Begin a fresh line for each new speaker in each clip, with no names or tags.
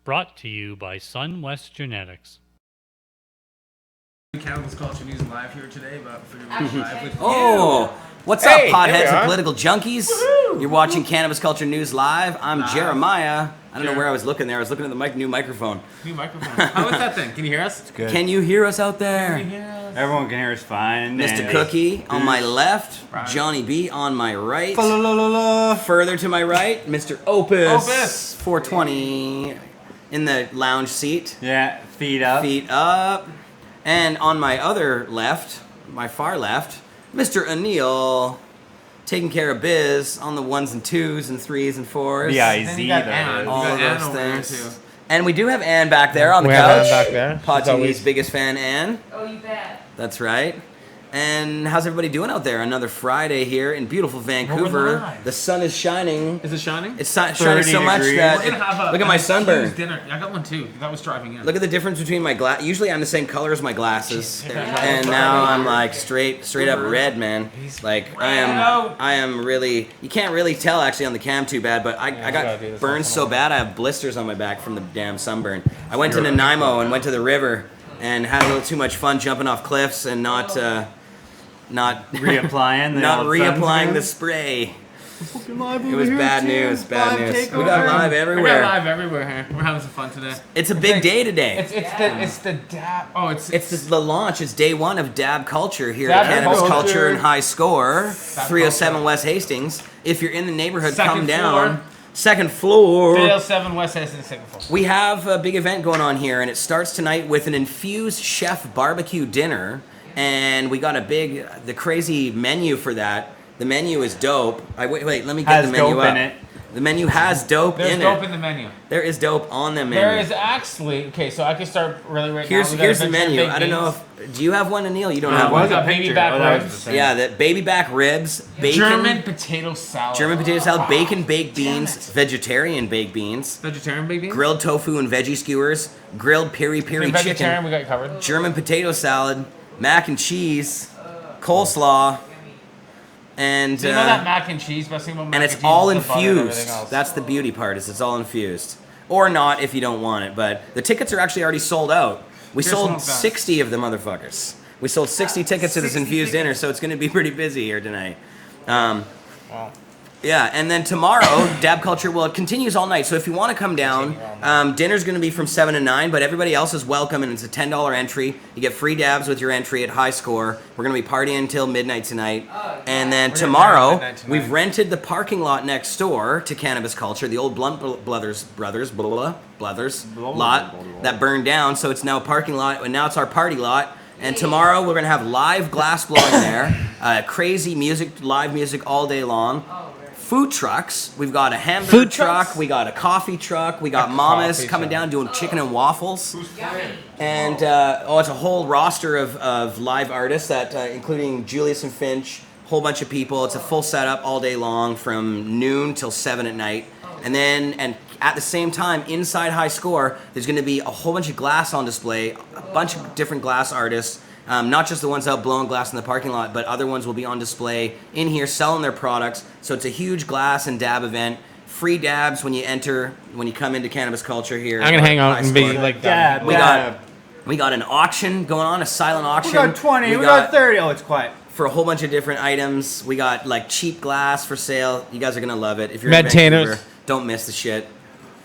Brought to you by Sun West Genetics.
Cannabis Culture News Live here today, but we're going to be live with
What's up, potheads and political junkies? You're watching Cannabis Culture News Live. I'm Jeremiah. I don't know where I was looking there. I was looking at the new microphone.
New microphone. How is that thing? Can you hear us? It's
good.
Can you hear us out there?
Can you hear us?
Everyone can hear us fine.
Mr. Cookie on my left, Johnny B on my right. Further to my right, Mr. Opus 420 in the lounge seat.
Yeah, feet up.
Feet up. And on my other left, my far left, Mr. Anil, taking care of biz on the 1s and 2s and 3s and 4s.
B-I-Z.
All of those things. And we do have Ann back there on the couch. Ann back there. Pod TV's biggest fan, Ann.
Oh, you bet.
That's right. And how's everybody doing out there? Another Friday here in beautiful Vancouver. The sun is shining.
Is it shining?
It's shining so much that look at my sunburn.
Dinner. I got one too. That was driving in.
Look at the difference between my glass. Usually I'm the same color as my glasses, and now I'm like straight up red, man. Like I am really. You can't really tell actually on the cam too bad, but I got burned so bad I have blisters on my back from the damn sunburn. I went to Nanaimo and went to the river and had a little too much fun jumping off cliffs and not reapplying the spray. It was bad news. Bad news. We got live everywhere.
We got live everywhere here. We're having some fun today.
It's a big day today.
It's the dab. Oh, it's
the launch. It's day one of Dab Culture here at Cannabis Culture and High Score, 307 West Hastings. If you're in the neighborhood, come down. Second floor.
307 West Hastings, second floor.
We have a big event going on here, and it starts tonight with an infused chef barbecue dinner. And we got the crazy menu for that. The menu is dope. Wait, let me get the menu up.
In it.
The menu has dope in it.
There's dope in the menu.
There is dope on the menu.
There is actually, okay, so I can start really right
now. Here's the menu. I don't know do you have one, Anil? You don't have one?
We got baby back ribs.
Yeah, the baby back ribs. Bacon.
German potato salad.
Bacon baked beans, vegetarian baked beans.
Vegetarian baked beans?
Grilled tofu and veggie skewers, grilled peri-peri chicken.
Vegetarian, we got covered.
German potato salad. Mac and cheese, coleslaw, and
you know that mac and cheese, but
and it's all infused. That's the beauty part, is it's all infused, or not if you don't want it. But the tickets are actually already sold out. We sold 60 of the motherfuckers. We sold 60 tickets to this infused dinner, so it's going to be pretty busy here tonight. Wow. Yeah, and then tomorrow, Dab Culture, well, it continues all night. So if you want to come down, dinner's going to be from 7 to 9, but everybody else is welcome, and it's a $10 entry. You get free dabs with your entry at High Score. We're going to be partying until midnight tonight. And then tomorrow, we've rented the parking lot next door to Cannabis Culture, the old Blunt Brothers lot that burned down, so it's now a parking lot, and now it's our party lot. And tomorrow, we're going to have live glass blowing there, crazy music, live music all day long. Food trucks. We've got a hamburger truck. We got a coffee truck. We got mamas coming down doing chicken and waffles. And it's a whole roster of live artists that, including Julius and Finch, a whole bunch of people. It's a full setup all day long from noon till 7 at night. And at the same time, inside High Score, there's going to be a whole bunch of glass on display, a bunch of different glass artists. Not just the ones out blowing glass in the parking lot, but other ones will be on display in here selling their products. So it's a huge glass and dab event. Free dabs when you come into Cannabis Culture here.
I'm gonna hang out and be like dab.
We got an auction going on, a silent auction.
We got 20, we got 30. Oh, it's quiet.
For a whole bunch of different items. We got like cheap glass for sale. You guys are gonna love it. If you're in Vancouver, don't miss the shit.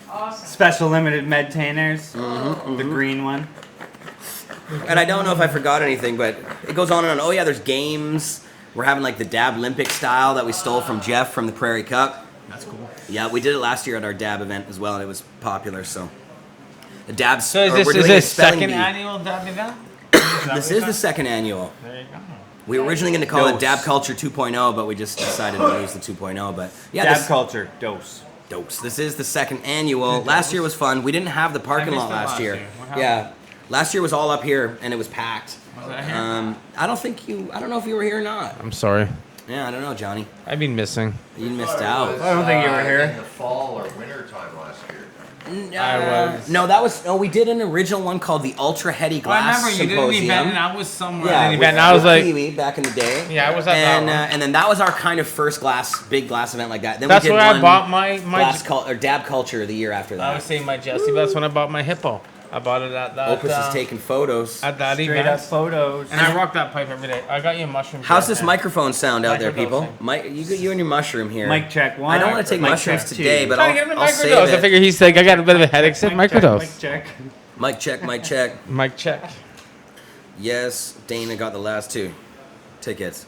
Awesome.
Special limited Medtainers. The green one.
And I don't know if I forgot anything, but it goes on and on. Oh yeah, there's games. We're having like the Dab Olympic style that we stole from Jeff from the Prairie Cup.
That's cool.
Yeah, we did it last year at our Dab event as well, and it was popular. So the Dabs.
So is this second annual Dab event?
This is the second annual.
There you go.
We were originally going to call it Dab Culture 2.0, but we just decided to use the 2.0. But yeah,
Dab Culture dose.
This is the second annual. Last year was fun. We didn't have the parking lot last year. Yeah. Last year was all up here, and it was packed.
Was that here?
I don't know if you were here or not.
I'm sorry.
Yeah, I don't know, Johnny.
I've been missing.
You missed out.
I don't think you were here.
In the fall or winter time last year.
No, that was we did an original one called the Ultra Heady
Well, I
Glass
remember you did
Symposium.
an event and I was somewhere.
Yeah,
at an
with-
event and I was
with
like,
Kiwi back in the day.
Yeah, I was at that one.
And then that was our kind of first big glass event like that. Then
That's
we did
where I
one
bought my
Dab Culture the year after that.
I was saying my Jesse. That's when I bought my hippo. I bought it at that.
Opus is taking photos.
At that
Straight
event.
up photos.
And I rock that pipe every day. I got you a mushroom.
How's
jet.
this microphone sound out there, people?
Microdosing.
You and your mushroom here.
Mic check one.
I don't want to take
Mic
mushrooms
check
today,
two.
but
Trying to get him
I'll
a
save
microdose. I
it.
figure he's like, I got a bit of a headache. Said microdose.
Mic check.
Mic check, mic check.
Mic check.
Yes, Dana got the last 2 tickets.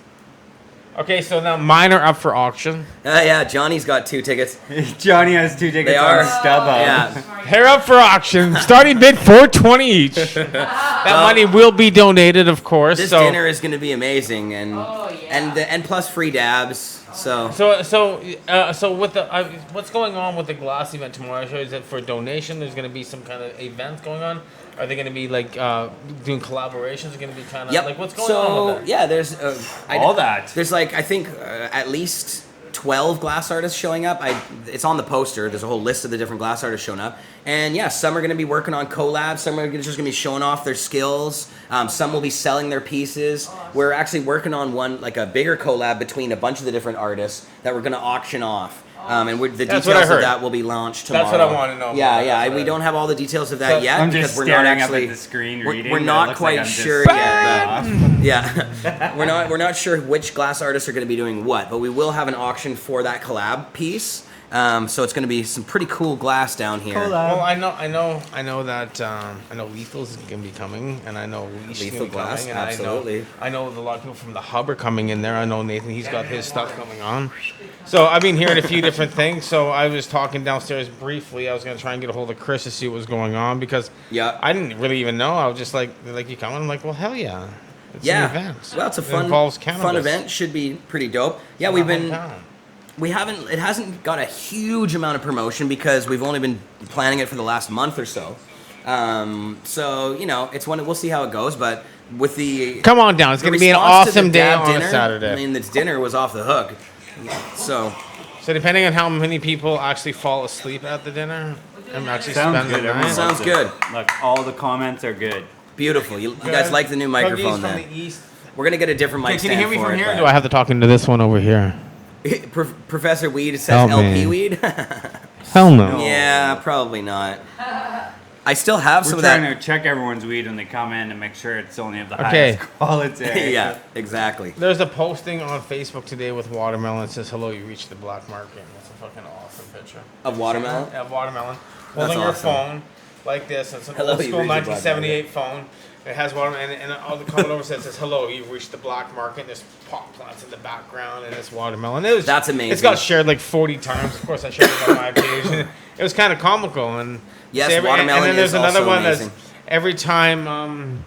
Okay, so now mine are up for auction.
Yeah, Johnny's got 2 tickets.
Johnny has 2 tickets
They are.
on StubHub.
Yeah.
They're up for auction. Starting bid $420 each. That money will be donated, of course.
This
so
dinner is going to be amazing, and plus free dabs. So
with the what's going on with the glass event tomorrow? Is it for donation? There's going to be some kind of event going on. Are they going to be like doing collaborations? Are going to be kind of like what's going on with that?
Yeah, there's
All that.
There's like I think at least 12 glass artists showing up. It's on the poster. There's a whole list of the different glass artists showing up. And yeah, some are going to be working on collabs. Some are just going to be showing off their skills. Some will be selling their pieces. We're actually working on one, like a bigger collab between a bunch of the different artists that we're going to auction off. And the
That's
details
what I
of
heard.
that will be launched tomorrow.
That's what I want to know.
Yeah,
about.
yeah.
That's
We
what
don't have all the details of that yet
I'm
because
just
we're not
staring
actually.
up at the screen
we're-
reading.
we're
but it
not
looks
quite
like I'm just
sure
staring
yet,
off.
Yeah, we're not sure which glass artists are going to be doing what, but we will have an auction for that collab piece. So it's going to be some pretty cool glass down here.
Well, I know that I know Lethal's going to be coming, and I know Leash is
Lethal
going to be
Glass,
coming, and
absolutely.
I know a lot of people from the Hub are coming in there. I know Nathan, he's got his stuff coming on. So I've been hearing a few different things. So I was talking downstairs briefly. I was going to try and get a hold of Chris to see what was going on because I didn't really even know. I was just like, they're like, you coming? I'm like, well, hell yeah. It's an event.
Well, it's a
It involves cannabis.
fun event. Should be pretty dope. Yeah, it hasn't got a huge amount of promotion because we've only been planning it for the last month or so. So it's one. We'll see how it goes, but with the
Come on down. It's going to be an
response to the
awesome day
dab
on a
dinner,
Saturday.
I mean, this dinner was off the hook. So
depending on how many people actually fall asleep at the dinner and actually
Sounds
spend
good.
the
Everyone
night.
Sounds
loves it.
good.
Look, all the comments are good.
Beautiful. You guys like the new microphone
Cookies
then?
from the east.
We're gonna get a different mic
Can you hear
stand
me
for
from
it,
here?
but-
Or do I have to talk into this one over here?
Professor Weed says
Help
LP
me.
weed.
Hell no.
Yeah, probably not. I still have
We're
some of
trying
that.
to check everyone's weed when they come in and make sure it's only of the
Okay.
highest quality.
Yeah, exactly.
There's a posting on Facebook today with watermelon that says, "Hello, you reached the black market." That's a fucking awesome picture.
Of watermelon?
Yeah, watermelon.
That's
Holding your
awesome.
phone like this. It's an
Hello,
old
you
school
reached the black
1978 phone. It has watermelon, and all the comment over says, "Hello, you've reached the black market." There's pot plants in the background, and it's watermelon.
That's amazing.
It's got shared like 40 times. Of course, I shared it on my page. It was kind of comical, and
Yes,
and
watermelon
then there's
is
another
also
one
amazing.
that's every time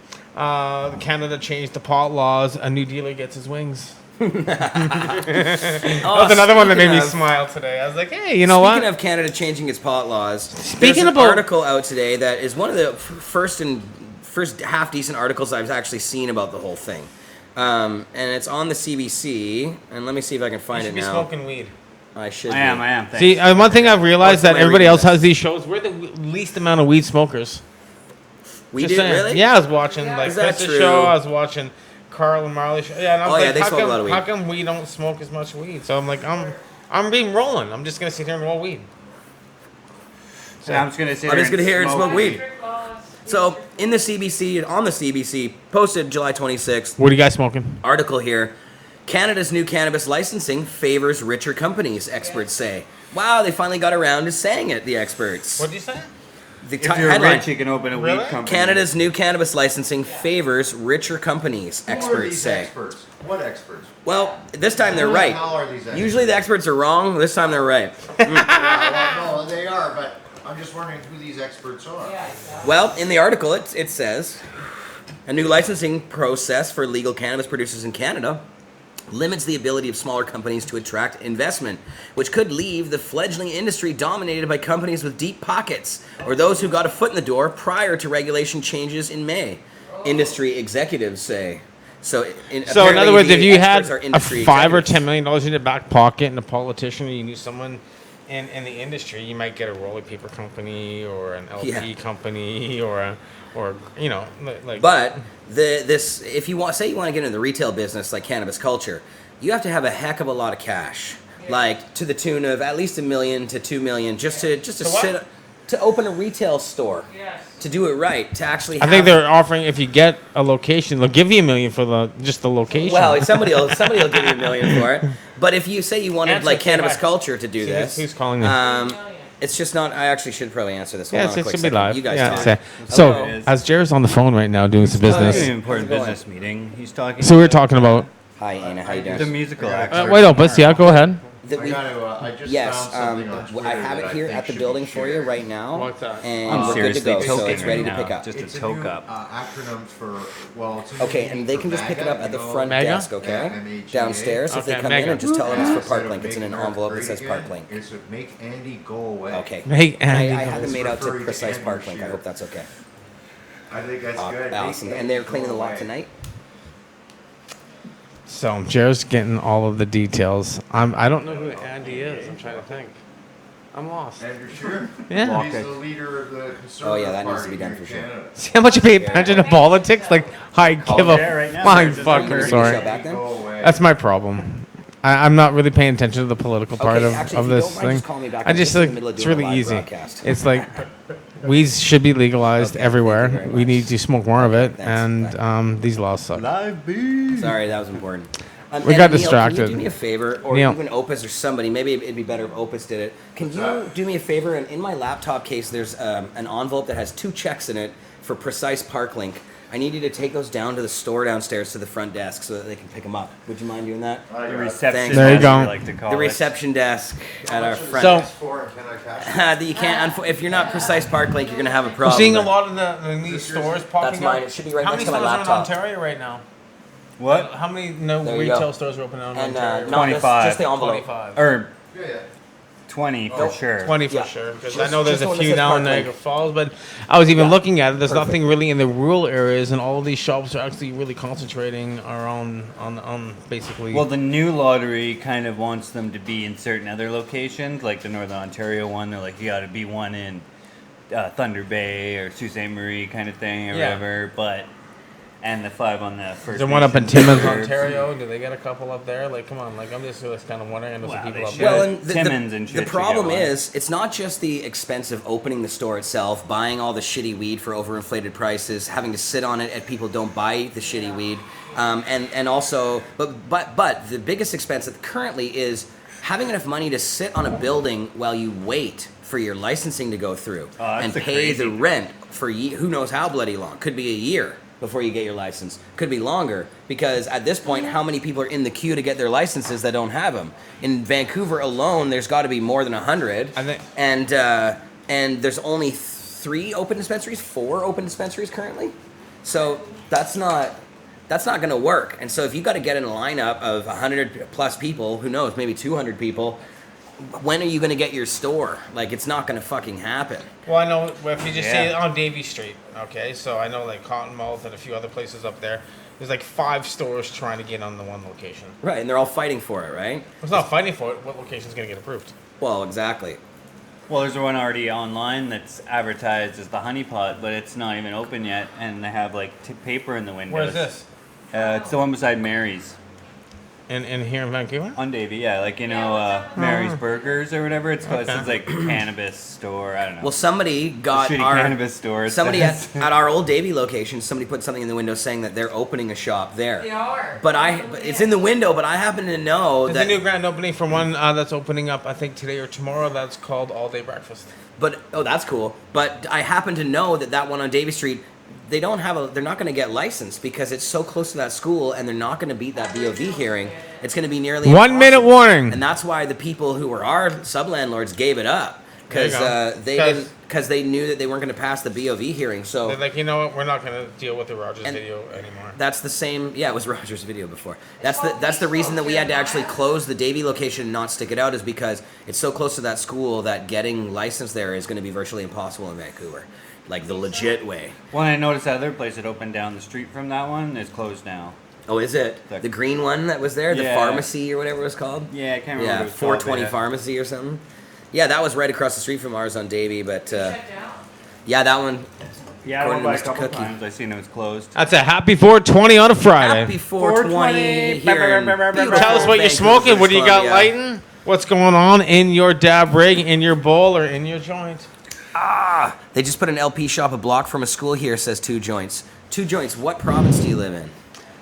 Canada changed the pot laws, a new dealer gets his wings. That was another one that made me smile today. I was like, hey, you know what?
Speaking of Canada changing its pot laws,
Speaking
there's an
about-
article out today that is one of the first half decent articles I've actually seen about the whole thing. And it's on the CBC, and let me see if I can
You
find
should
it
be
now.
smoking weed.
I should.
I am.
be.
Thanks.
See, one thing I've realized
What's
that
my
everybody
reading
else
this?
has these shows. We're the least amount of weed smokers.
We
Just
did
saying.
really?
Yeah, I was watching like
Is that
Chris's
true?
show. I was watching Carl and Marley's show. Yeah, and I was
Oh, yeah,
like,
they smoke a lot of weed.
how come we don't smoke as much weed? So I'm like, I'm being rolling. I'm just gonna sit here and roll weed.
So I'm just gonna sit
I'm
here
just gonna hear and smoke
weed.
weed. So in the CBC, on the CBC, posted July 26th,
What are you guys smoking?
article here. Canada's new cannabis licensing favors richer companies, experts say. Wow, they finally got around to saying it, the experts.
What did you say?
The
If you're
headline,
rich, you can open a
Really?
weed company.
Canada's new cannabis licensing favors richer companies,
Who are
experts
these
say.
experts? What experts?
Well, this time they're
Who the
right.
hell are these experts?
Usually the experts are wrong, this time they're right.
Well, no, they are, but I'm just wondering who these experts are.
Well, in the article, it says a new licensing process for legal cannabis producers in Canada limits the ability of smaller companies to attract investment, which could leave the fledgling industry dominated by companies with deep pockets or those who got a foot in the door prior to regulation changes in May. Industry executives say. So in
other words, if you had
experts are
a
industry
$5 or
executives.
$10 million in your back pocket and a politician, or you knew someone in the industry, you might get a rolling paper company or an LP
Yeah.
company or you know, like.
But this, if you want, say you want to get into the retail business like Cannabis Culture, you have to have a heck of a lot of cash, like to the tune of at least $1 million to $2 million, just to
what?
to open a retail store, to do it right, to actually.
I think they're offering, if you get a location, they'll give you $1 million for just the location.
Well, somebody will give you $1 million for it. But if you say you wanted
Answer
like
the
Cannabis
question.
Culture to do
See,
this,
who's calling me?
it's just not. I actually should probably answer this. Hold
Yes,
on a
it
quick
should be
second.
live.
You guys
Yeah,
talk.
it's, so,
Hello.
as Jared's on the phone right now doing some
It's
business,
an important
How's it
business meeting. He's talking.
so we were talking about.
Hi, Anna. How you doing?
the musical acts.
Wait, Opus, yeah, go ahead.
That
I
we-
got to. I just
Yes,
found something on Twitter
I have
that
it here
think
at the
should
building
be
for you
shared.
right now,
What's that?
and
I'm
we're good to
seriously
go, so
toking
it's ready
right
to
now.
pick up.
Just
It's
a
a
toke
new
up.
acronym for
Okay, and they can just pick it up at the front
Mega?
desk, okay?
MAGA.
Downstairs, if they
Okay,
come
Mega.
in and just tell them it's for
Instead of
Parklink. It's in an
making America
envelope that
great
says
again,
Parklink.
It's to make Andy go away.
Okay.
Hey,
I
Andy.
had them made out to
Referring to
precise
Andrew
Parklink. I
Shear.
hope that's okay.
I think that's good. Make
Awesome.
Andy
And they're
go
cleaning the lot
away.
tonight?
So Jared's getting all of the details. I don't know who Andy is. I'm trying to think. I'm lost.
Andrew Shear?
Yeah.
He's the leader of the Conservative
Oh, yeah, that needs to
Party
be done
here in
for sure.
Canada.
See how much you pay attention to politics? Like, I give a
Jared right now.
flying
There's a
fucker.
number.
Sorry.
Show back then?
Go away.
That's my problem. I'm not really paying attention to the political part
Okay,
of,
actually,
of
if you
this
don't mind,
thing.
just call me back.
I
I'm
just
just in the
like
middle of
it's
doing a
really
live
easy.
broadcast.
It's like weed should be legalized
Okay,
everywhere.
thank you very
We
much.
need to smoke more of it,
thanks.
and
Bye.
these laws suck.
Live beat.
Sorry, that was important.
We
and
got
Neil,
distracted.
Can you do me a favor, or
Neil.
even Opus or somebody? Maybe it'd be better if Opus did it. Can you do me a favor? And in my laptop case, there's an envelope that has 2 checks in it for Precise Parklink. I need you to take those down to the store downstairs to the front desk so that they can pick them up. Would you mind doing that?
The reception.
Thanks.
There you
as
go.
we like to call
The
it.
reception desk at our front.
So-
desk.
For, can I cash
That you can't. If you're not Precise Parklink, you're gonna have a
We're
problem.
seeing a lot of the these stores popping
That's
up.
mine. It should be right
How
next
many
to my
stores are in
laptop.
Ontario right now?
What?
How many
There you
retail
go.
stores are open in
And
Ontario?
not this,
25.
just the envelope.
25.
Or
Yeah, yeah.
20 for sure.
20 for
Yeah.
sure, because I
Just-
know there's
just the
a
one that
few
says
now in
Parklink.
Niagara Falls, but I was even
Yeah.
looking at it. There's
Perfect.
nothing really in the rural areas, and all of these shops are actually really concentrating around on basically.
Well, the new lottery kind of wants them to be in certain other locations, like the Northern Ontario one. They're like, you got to be one in Thunder Bay or Sault Ste. Marie kind of thing or
Yeah.
whatever. But and the 5 on the first.
Is there one up in
Nations
Timmins,
suburbs.
Ontario? Do they get a couple up there? Like, come on, like I'm just kind of wondering. I know some
Wow,
people
they
up
should.
there.
Well, and
Timmins and shit
the
should
problem
get one.
is, it's not just the expense of opening the store itself, buying all the shitty weed for overinflated prices, having to sit on it, and people don't buy the shitty weed, and also, but the biggest expense that currently is having enough money to sit on a building while you wait for your licensing to go through
Oh, that's
and
the
pay
crazy
the
thing.
rent for who knows how bloody long. Could be a year before you get your license. Could be longer because at this point, how many people are in the queue to get their licenses that don't have them? In Vancouver alone, there's got to be more than 100.
I think-
And there's only 4 open dispensaries currently. So that's not going to work. And so if you got to get in a lineup of 100 plus people, who knows, maybe 200 people, when are you going to get your store? Like, it's not going to fucking happen.
Well, I know if you just see
Yeah.
it on Davie Street, okay? So I know like Cottonmouth and a few other places up there. There's like 5 stores trying to get on the one location.
Right, and they're all fighting for it, right?
It's not fighting for it. What location's going to get approved?
Well, exactly.
Well, there's one already online that's advertised as the Honey Pot, but it's not even open yet, and they have like paper in the windows.
Where's this?
It's the one beside Mary's
In here in Vancouver?
on Davie. Yeah, like Mary's Burgers or whatever it's called.
Okay.
It's like cannabis store. I don't know.
Well, somebody got
Shitty
our
cannabis store. it
somebody
says.
at our old Davie location. Somebody put something in the window saying that they're opening a shop there.
They are.
But it's in the window. But I happen to know
There's
that.
a new grand opening for one that's opening up, I think, today or tomorrow. That's called All Day Breakfast.
But that's cool. But I happen to know that one on Davie Street, they're not going to get licensed because it's so close to that school, and they're not going to beat that BOV hearing. It's going to be nearly
1 minute
impossible.
warning.
And that's why the people who were our sub landlords gave it up because
There you go.
because they knew that they weren't going to pass the BOV hearing. So
They're like, you know what? We're not going to deal with the Rogers
And-
video anymore.
that's the same. Yeah, it was Roger's video before. That's the reason that we had to actually close the Davie location and not stick it out is because it's so close to that school that getting licensed there is going to be virtually impossible in Vancouver, like the legit way.
Well, I noticed that other place that opened down the street from that one is closed now.
Oh, is it the green one that was there, the
Yeah.
pharmacy or whatever it was called?
Yeah, I can't remember.
Yeah,
what it was called,
420
yeah.
pharmacy or something. Yeah, that was right across the street from ours on Davie, but
Shut down.
yeah, that one.
Yeah, I went by a
According to Mr.
couple
Cookie.
times. I seen it was closed.
That's a happy 420 on a Friday.
Happy 420 here in beautiful
Tell us what you're
Vancouver,
smoking. What do you got
British
lighting? What's going on in your dab rig, in your bowl, or in your joint?
They just put an LP shop a block from a school here, says 2 joints. 2 joints. What province do you live in?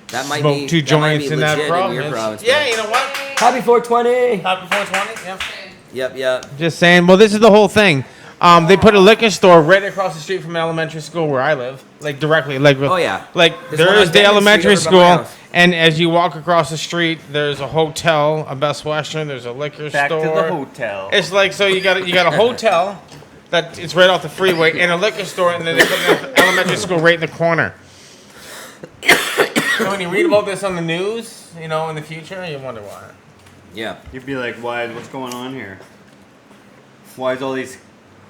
That might
Smoke
be
2
that might be
joints in that
legit
province.
your province.
Yeah,
but-
you know what?
Happy 420.
Happy 420. Yeah.
Yep.
Just saying. Well, this is the whole thing. They put a liquor store right across the street from elementary school where I live, like directly. Like,
Oh, yeah.
Like
There's one
there
on
is the
Denman
elementary
Street over by my
school,
house.
and as you walk across the street, there's a hotel, a Best Western. There's a liquor
Back
store.
to the hotel.
It's like so you got a hotel that it's right off the freeway, and a liquor store, and then they put an elementary school right in the corner. So when you read about this on the news, you know, in the future, you wonder why.
Yeah.
You'd be like, why? What's going on here? Why is all these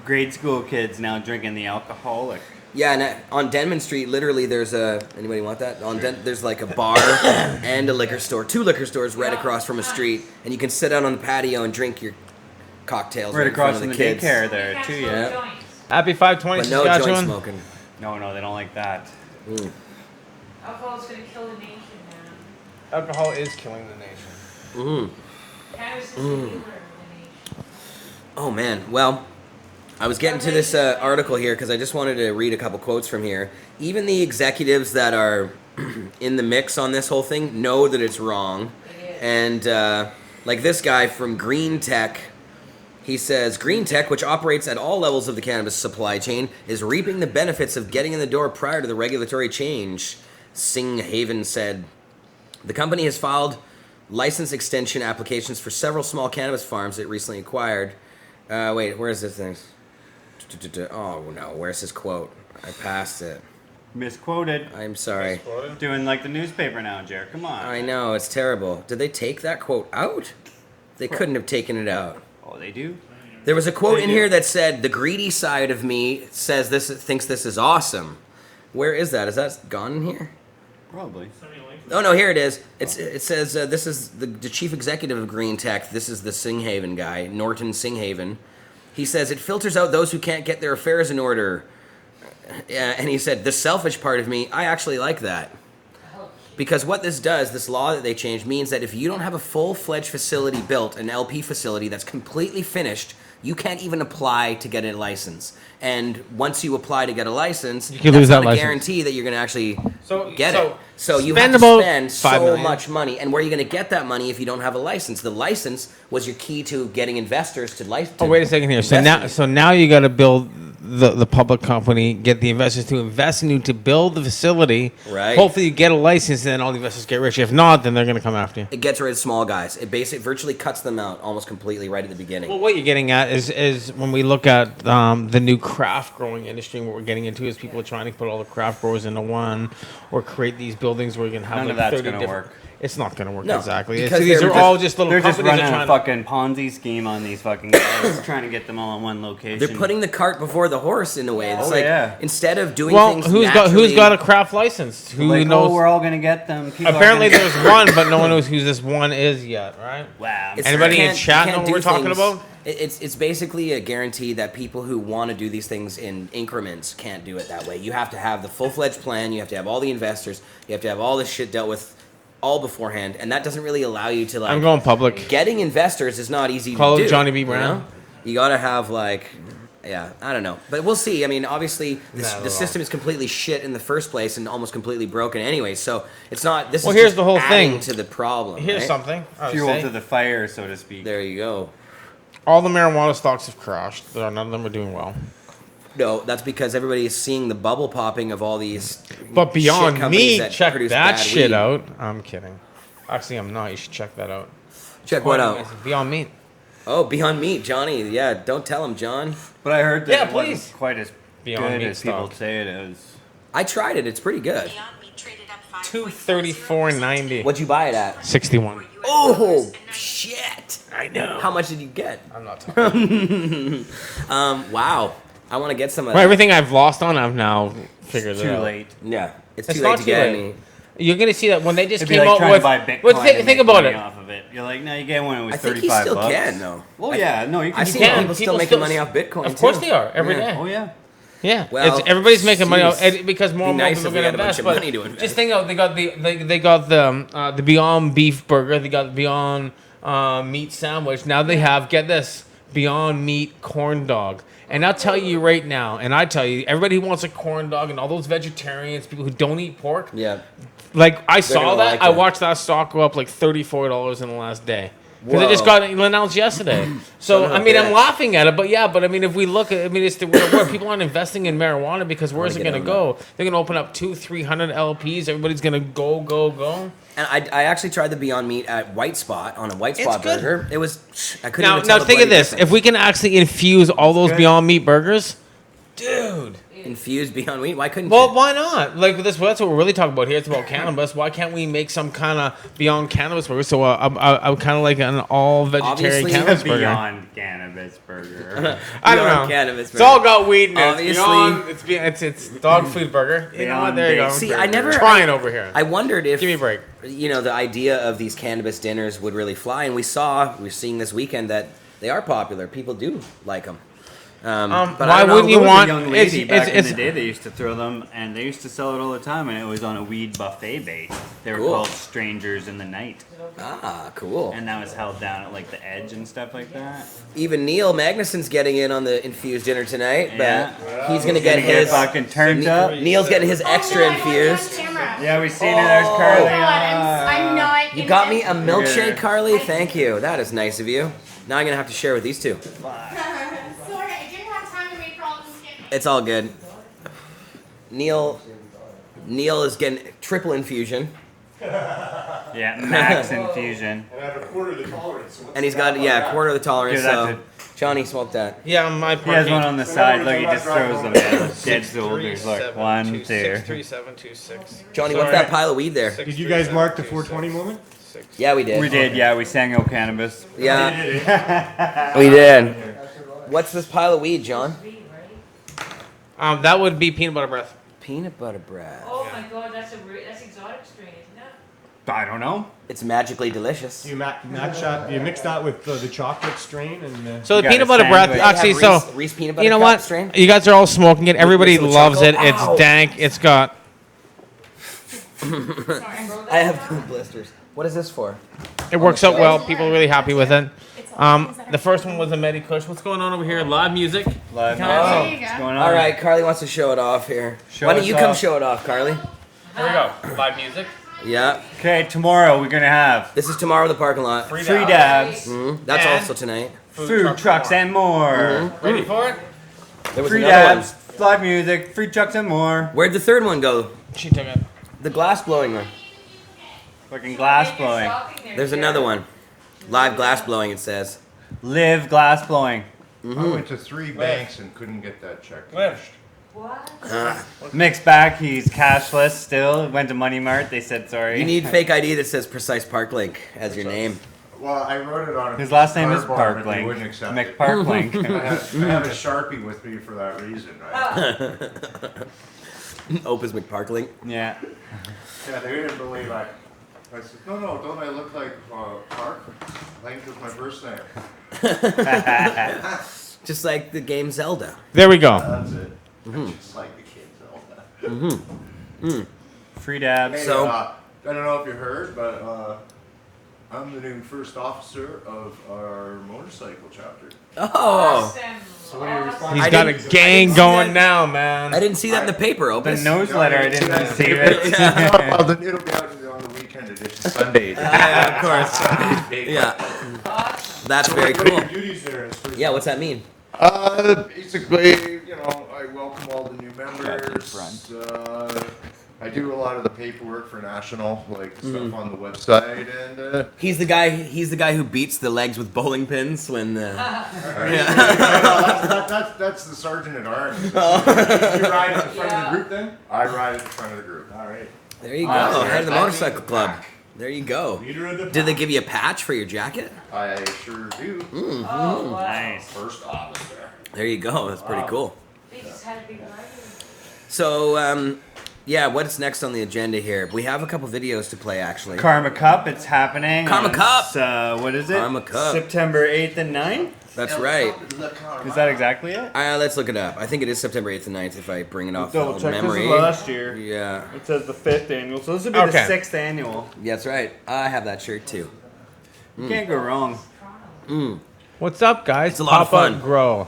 grade school kids now drinking the alcoholic?
Yeah, and on Denman Street, literally, there's a. Anybody want that? There's like a bar and a liquor store, 2 liquor stores right across from a street, and you can sit out on the patio and drink your cocktails
Right
in front
across
of
from
the
the
kids.
daycare
You
there
can't
too.
smoke
Yeah.
joints.
Happy 520,
But no joint
Saskatchewan.
smoking.
No, they don't like that.
Alcohol's gonna kill the nation, man.
Alcohol is killing the nation.
Cannabis is the healer of the nation.
Oh man, well, I was getting to this article here because I just wanted to read a couple quotes from here. Even the executives that are in the mix on this whole thing know that it's wrong. And like this guy from Green Tech, he says, Green Tech, which operates at all levels of the cannabis supply chain, is reaping the benefits of getting in the door prior to the regulatory change, Singhaven said. The company has filed license extension applications for several small cannabis farms it recently acquired. Wait, where is this thing? Oh no, where's his quote? I passed it.
Misquoted.
I'm sorry.
Doing like the newspaper now, Jared. Come on.
I know, it's terrible. Did they take that quote out? They couldn't have taken it out.
Oh, they do.
There was a quote
They
in
do.
here that said, "The greedy side of me says thinks this is awesome." Where is that? Is that gone in here?
Probably.
Oh no, here it is. It says this is the chief executive of Green Tech. This is the Singhaven guy, Norton Singhaven. He says it filters out those who can't get their affairs in order. And he said the selfish part of me, I actually like that. Because what this does, this law that they changed, means that if you don't have a full-fledged facility built, an LP facility that's completely finished, you can't even apply to get a license. And once you apply to get a license,
You can
that's
lose
not
that
a
license.
guarantee that you're going to actually
So-
get
so
it. So you
spend
have to
about
spend
$5
so
million.
much money. And where are you going to get that money if you don't have a license? The license was your key to getting investors to license.
Oh, wait a second here. So now you got to build the public company, get the investors to invest in you to build the facility.
Right.
Hopefully you get a license, and then all the investors get rich. If not, then they're going to come after you.
It gets rid of small guys. It basically virtually cuts them out almost completely right at the beginning.
Well, what you're getting at is when we look at the new craft growing industry, what we're getting into is people trying to put all the craft growers into one, or create these buildings where you can have
None
like
of that's
30
gonna
different.
work.
It's not going to work
No,
exactly.
because
These
they're
are
just-
all just little
They're just
companies
running
that
a
trying
fucking Ponzi scheme on these fucking guys, trying to get them all in one location.
They're putting the cart before the horse in a way. It's
Oh,
like
yeah.
instead of doing
Well,
things
who's
naturally,
got a craft license? Who
like,
knows?
oh, we're all gonna get them. People are
Apparently,
gonna
there's one, but no one knows who this one is yet, right?
Wow.
It's-
Anybody
you
in
can't-
chat
you
know
can't
what we're
do
talking
things-
about?
It's basically a guarantee that people who want to do these things in increments can't do it that way. You have to have the full-fledged plan. You have to have all the investors. You have to have all this shit dealt with all beforehand, and that doesn't really allow you to like.
I'm going public.
Getting investors is not easy
Call
to
it
do.
Johnny B.
you
Brown.
know? You gotta have like, yeah, I don't know, but we'll see. I mean, obviously,
Not at
the
all.
system is completely shit in the first place and almost completely broken anyway. So it's not. This
Well,
is
here's
just
the whole
adding
thing.
to the problem.
Here's
right?
something. I would
fuel
say.
to the fire, so to speak.
There you go.
All the marijuana stocks have crashed. None of them are doing well.
No, that's because everybody is seeing the bubble popping of all these.
But
shit
beyond
companies
me,
that
check
produce
that
bad
shit
weed.
out. I'm kidding. Actually, I'm not. You should check that out.
Check what out?
Beyond Meat.
Oh, Beyond Meat, Johnny. Yeah, don't tell him, John.
But I heard that
Yeah,
it wasn't
please.
quite as
Beyond
good
Meat
as people
stock.
say it is.
I tried it. It's pretty good.
$234.90.
What'd you buy it at?
61.
Oh shit!
I know.
How much did you get?
I'm not talking.
Wow. I want to get some of
Well,
that.
everything I've lost on, I've now figured
It's
it
too
out.
late.
Yeah, it's
It's
too late
not
to
too
get
late.
any.
You're gonna see that when they just
It'd be
came
like
out
trying
with.
to buy Bitcoin.
Well, think
and make
about
money
it.
Off of it. You're like, no, you get one. It was
I think he
35
still
bucks.
can though.
Oh yeah, no, you can.
I've
you
seen
can.
people still making money off Bitcoin.
Of course
too.
they are every
Yeah.
day.
Oh yeah.
Yeah,
Well,
everybody's making money off
jeez.
because more
Be
and more
nice
people
if we
are
had
gonna
a bunch
invest.
of
But
money to invest.
just think of they got the Beyond Beef burger, they got the Beyond meat sandwich. Now they have, get this, Beyond Meat corn dog. And I'll tell you right now, and I tell you, everybody who wants a corn dog and all those vegetarians, people who don't eat pork,
Yeah.
like I saw
gonna
that,
like
I
it.
watched that stock go up like $34 in the last day. Because it
Whoa.
just got announced yesterday. So,
Son of
I
a
mean, I'm
bitch.
laughing at it, but yeah, but I mean, if we look at, I mean, it's the real world. People aren't investing in marijuana because where's it
get
going to
on
go? They're going to open up 200-300 LPs. Everybody's going to go.
And I actually tried the Beyond Meat at White Spot on a White
It's
Spot
good.
burger. It was I couldn't
Now,
even tell
now
the
think of
bloody
this.
difference.
If we can actually infuse all those
good.
Beyond Meat burgers, dude.
Infused Beyond Meat, why couldn't
Well,
you?
why not? Like that's what we're really talking about here. It's about cannabis. Why can't we make some kind of Beyond Cannabis burger? So I'm kind of like an all vegetarian
Obviously,
cannabis burger.
Beyond cannabis burger.
I don't
Beyond
know.
Cannabis
It's all
burger.
got weed in it.
Obviously.
It's dog food burger. You know what?
Beyond
There you go.
Baked
See, I never-
trying over here.
I wondered if
Give me a break.
You know, the idea of these cannabis dinners would really fly, and we're seeing this weekend that they are popular. People do like them. But I
why
don't know.
wouldn't you
There was
want?
a young lady back in
it's
the day. They used to throw them, and they used to sell it all the time, and it was on a weed buffet base. They were
Cool.
called Strangers in the Night,
Ah, cool.
and that was held down at like the edge and stuff like that.
Even Neil Magnuson's getting in on the infused dinner tonight,
Yeah.
but he's gonna get
Gonna get
his.
fucking turned up.
Neil's getting his extra infused.
Yeah, we seen it. There's Carly.
I'm not.
You got me a milkshake,
Yeah.
Carly. Thank you. That is nice of you. Now I'm gonna have to share with these two.
Sorry, I didn't have time to make problems.
It's all good. Neil is getting triple infusion,
Yeah, max infusion.
And I have a quarter of the tolerance.
and he's got quarter of the tolerance.
Give that
So, Johnny, smoke that.
yeah, my
He has
parking.
one on the side. Look, he just throws them in. Dead shoulders. Look, 1, 2.
63726.
Johnny, what's that pile of weed there?
Did you guys mark the 420 moment?
Yeah, we did.
We did, yeah. We sang "O Cannabis."
Yeah, we did. What's this pile of weed, John?
That would be peanut butter breath.
Peanut butter bread.
Oh my god, that's exotic strain, isn't it?
I don't know.
It's magically delicious.
You match that. You mix that with the chocolate strain and.
So the
got
peanut
a
butter breath,
sandwich.
actually,
They have
so
Reese peanut butter
you know
cup
what?
strain.
You guys are all smoking it. Everybody
With
loves it.
chocolate.
It's
Ow.
dank. It's got.
I have blisters. What is this for?
It works out well. People are really happy with it. The first one was a Medi Kush. What's going on over here? Live music.
Live
Can I-
music. What's going on?
All right, Carly wants to show it off here.
Show
Why don't
us
you come
off.
show it off, Carly?
Here we go. Live music.
Yeah.
Okay, tomorrow we're gonna have
This is tomorrow in the parking lot.
free dabs,
That's
And-
also tonight.
food trucks, and more.
Ready for it?
There was
Free
another
dabs, live music, free trucks, and more.
one. Where'd the third one go?
She took it.
The glass blowing one.
Fucking glass blowing.
There's another one. Live glass blowing, it says.
Live glass blowing.
I went to 3 banks and couldn't get that check.
Live.
What?
Mixed bag, he's cashless still. Went to Money Mart, they said sorry.
You need fake ID that says Precise Park Link as your name.
Well, I wrote it on.
His last name is
cardboard, but they
Parklink.
wouldn't accept it.
McParklink.
I have a Sharpie with me for that reason, right?
Opus McParklink.
Yeah.
Yeah, they didn't believe I said, no, don't I look like Park? Link is my first name.
Just like the game Zelda.
There we go.
That's it. Just like the kids, all that.
Free dabs.
Hey,
So-
I don't know if you heard, but I'm the new first officer of our motorcycle chapter.
Oh!
He's
I
got a
didn't-
gang
see
going
that.
now, man.
I didn't see that in the paper,
The
Opus.
nose letter, I didn't receive it.
Well, then it'll be out on the weekend edition, Sunday.
Yeah, of course. Yeah. That's very cool.
Duties there is pretty
Yeah, what's that mean?
Basically, you know, I welcome all the new members. I do a lot of the paperwork for national, like stuff on the website, and
He's the guy who beats the legs with bowling pins when
that's the sergeant at arms. You ride in the front of the group, then I ride in the front of the group. All right.
There you go.
Awesome.
Head of the motorcycle club. There you go.
Leader of the
Did they give you a patch for your jacket?
I sure do.
Oh, wow.
Nice.
First officer.
There you go. That's pretty cool.
They just had a big party.
So, Yeah, what's next on the agenda here? We have a couple videos to play, actually.
Karma Cup, it's happening.
Karma Cup!
It's, what is it?
Karma Cup.
September 8th and 9th?
That's right.
Is that exactly it?
Let's look it up. I think it is September 8th and 9th if I bring it off
Double
of
check.
memory.
This is last year.
Yeah.
It says the 5th annual, so this would be
Okay.
the 6th annual.
Yeah, that's right. I have that shirt too.
You can't go wrong.
What's up, guys?
It's a lot of
Pop Up
fun.
Grow.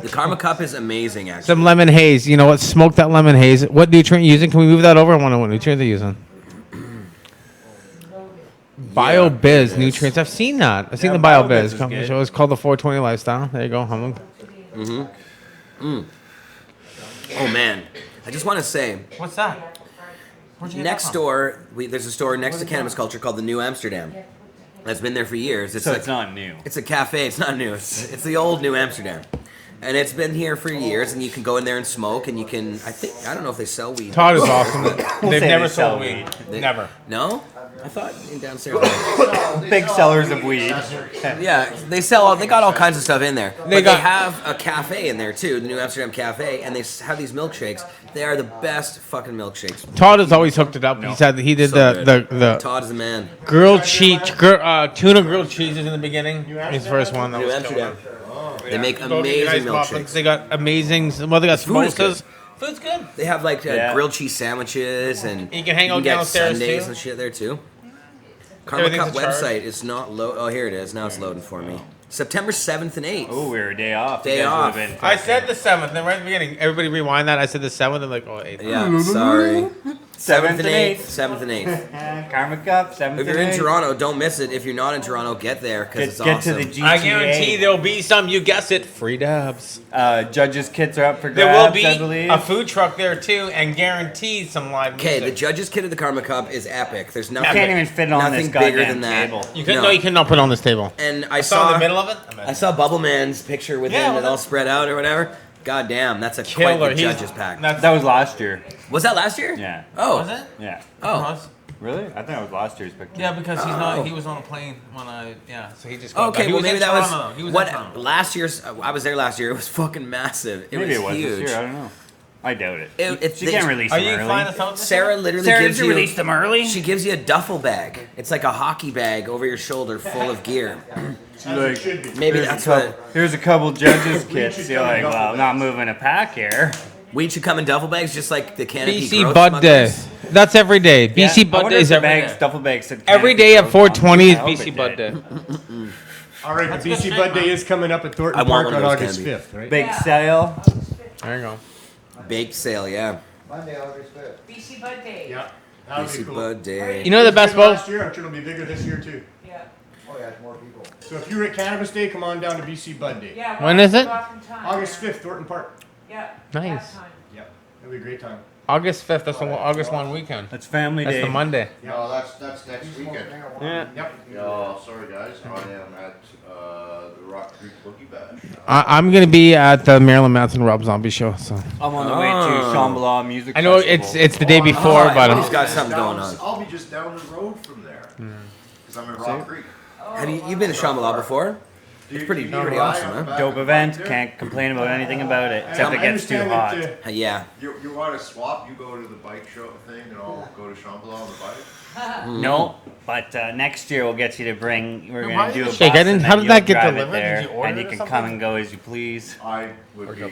The Karma Cup is amazing, actually.
Some lemon haze. You know what? Smoke that lemon haze. What nutrient you using? Can we move that over? I want to know what nutrient they're using. BioBiz nutrients. I've seen that. I've seen
Yeah,
the
BioBiz
BioBiz.
is good.
Show. It's called the 420 Lifestyle. There you go.
Oh man, I just want to say,
What's that?
next door, there's a store next to Cannabis Culture called the New Amsterdam. That's been there for years.
So it's not new.
It's a cafe. It's not new. It's the old New Amsterdam, and it's been here for years. And you can go in there and smoke, and you can. I don't know if they sell weed.
Todd is awesome. They've
say
never
they sell
sold weed.
They-
Never.
No, I thought in downstairs.
Big sellers of weed.
Yeah, they sell. They got all kinds of stuff in there. But they
got-
have a cafe in there too, the New Amsterdam Cafe, and they have these milkshakes. They are the best fucking milkshakes.
Todd has always hooked it up. He said that he did
So
the
Todd is the man.
grilled cheese, tuna grilled cheeses in the beginning. His first one. That
New
was
Amsterdam. They make
Go get your
amazing
nice muffins.
milkshakes.
They got amazing. Well, they got
food is
samosas. Food's good.
They have like
Yeah.
grilled cheese sandwiches and
You can hang out
get
downstairs,
sundaes
too.
and shit there too. Karma Cup
Everything's a charge.
website is not load. Oh, here it is. Now it's loading for me. September 7th and 8th.
Oh, we were a day off.
Day
You guys
off.
would've been
I
fucking-
said the 7th. Then right at the beginning, everybody rewind that. I said the 7th. And like, oh, 8th.
Yeah, sorry. 7th and 8th.
8th.
7th and 8th.
Karma Cup, 7th
If you're in Toronto, don't miss it. If you're not in Toronto, get there because it's
Get
awesome.
to the GTA.
I guarantee there'll be some. You guess it. Free dubs.
Judges' kits are up for
There
grabs,
will
I
be
believe.
a food truck there too, and guaranteed some live music.
Okay, the judges' kit of the Karma Cup is epic. There's nothing.
You can't even fit it on this
nothing bigger
goddamn
than that.
table.
You could
No.
no, you cannot put it on this table.
And I
Saw in
saw
the middle of it.
I saw Bubble Man's picture with
Yeah,
him
well,
and all
that's-
spread out or whatever. God damn, that's a
Killer.
quite the
He's-
judges pack.
That's,
That was last year.
Was that last year?
Yeah.
Oh.
was it?
Yeah.
Oh.
Really? I think it was last year's picture.
Yeah, because he's
Oh.
not. He was on a plane when I. Yeah, so he just. got back.
Okay,
He
well
was
maybe
in
that was
Toronto. He was
what
in Toronto.
last year's. I was there last year. It was fucking massive. It
Maybe
was
it was
huge.
this year. I don't know. I doubt it.
It's
She can't release
Are
them
you
early.
flying us out? this
Sarah
year?
literally
Sarah,
gives
did you
you.
release them early?
She gives you a duffel bag. It's like a hockey bag over your shoulder, full of gear.
Like,
Maybe
here's
that's
a couple,
what
here's a couple judges' kits. You're like, well, I'm not moving a pack here.
weed should come in duffel bags, just like the canopy.
BC
growth
Bud Day.
smugglers.
That's every day. BC
Yeah, I
Bud
wonder
Day
if
is
the
every
bags,
day.
duffel bags said
Every
canopy
day at
growth
420 is
on them. I hope
BC
it
Bud
did.
Day.
All right,
That's
the
good
BC
shit,
Bud
man.
Day is coming up at
I
Thornton
want
Park
one
on
of those
August
candies.
5th, right?
Big sale.
There you go.
Bake sale, yeah.
Monday, August 5th.
BC Bud Day.
Yeah. That'll be
BC
cool.
Bud Day.
You know the
It was
best
bigger
boat?
last year. I'm sure it'll be bigger this year too.
Yeah.
Oh yeah, it's more people.
So if you're at Cannabis Day, come on down to BC Bud Day.
Yeah.
When is it?
August 5th, Thornton Park.
Yeah.
Nice.
that time.
Yep. It'll be a great time.
August 5th. That's the August long weekend.
That's family
That's
day.
the Monday.
No, that's next weekend.
Yeah.
Yep.
Yeah, sorry guys, I am at the Rock Creek Boogie Bash.
I'm gonna be at the Marilyn Manson Rob Zombie show. So
I'm on the way to Shambhala Music
I know
Festival.
it's the day before,
Oh,
but
he's got something going on.
I'll be just down the road from there. Because I'm in Rock Creek.
Have you've been to Shambhala before? It's pretty awesome, huh?
Dope event. Can't complain about anything about it except
I
it gets too
understand
hot.
that,
Yeah.
You want to swap? You go to the bike show thing and I'll go to Shambhala on the bike?
No, but next year we'll get you to bring. We're
why
gonna do a
did you shake?
bus
I didn't-
and
how
then
did that
you'll
get
drive it
delivered? Did
there,
you order
and you
it or
can
something?
come and go as you please.
I would be.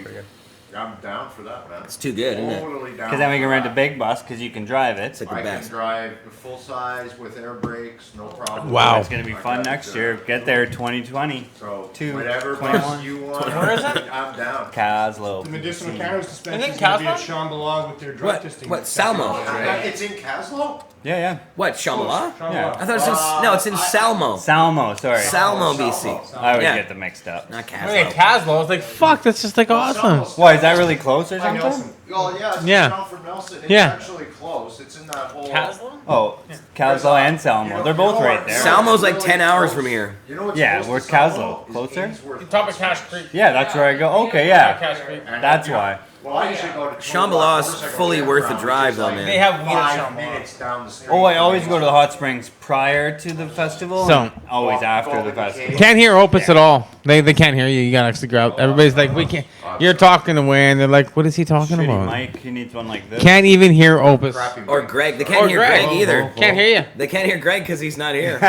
I'm down for that, man.
It's too good, isn't it?
Totally down.
Because then we
for
can rent a
that.
big bus because you can drive it.
It's like the
I can
best.
drive the full size with air brakes, no problem.
Wow.
It's gonna be
I
fun
got
next
it.
year. Get there 2020.
So
Two,
whatever
21.
bus you want,
Where is it?
I'm down.
Caslow.
The medicinal cannabis dispensary
Isn't
is
it
going to be at
Casbah?
Shambhala with their drug
What?
testing.
What? Salmo?
It's in Caslow?
Yeah.
What? Shambhala?
Yeah.
I thought it was in, no, it's in Salmo.
Salmo, sorry.
Salmo, BC.
I always
Yeah.
get them mixed up.
Not
Okay,
Caslo.
Caslow. I was like, fuck, that's just like awesome.
Why, is that really close or
Hi,
something?
Nelson.
Oh yeah, it's
Yeah.
down from Nelson. It's
Yeah.
actually close. It's in that whole.
Caslow?
Oh, Caslow and Salmo. They're both right there.
Salmo's like 10 hours from here.
You know what's
Yeah,
close
where's
to Salmo
Caslow?
is
Closer?
Ainsworth.
Top of Cash Creek.
Yeah, that's where I go. Okay, yeah.
Cash Creek.
And
That's
yeah,
why.
Well, I usually go to
Shambhala is fully worth the drive, though, man.
They have weed at
5
Shambhala.
minutes down the street.
Oh, I always go to the hot springs prior to the festival.
So-
and always after the festival.
Can't hear Opus at all. They can't hear you. You gotta actually go out. Everybody's like, we can't. You're talking away, and they're like, what is he talking
Shitty
about?
Mike, he needs one like this.
Can't even hear Opus.
Crappy
Or
mic.
Greg. They can't hear Greg either.
Can't hear you.
They can't hear Greg because he's not here.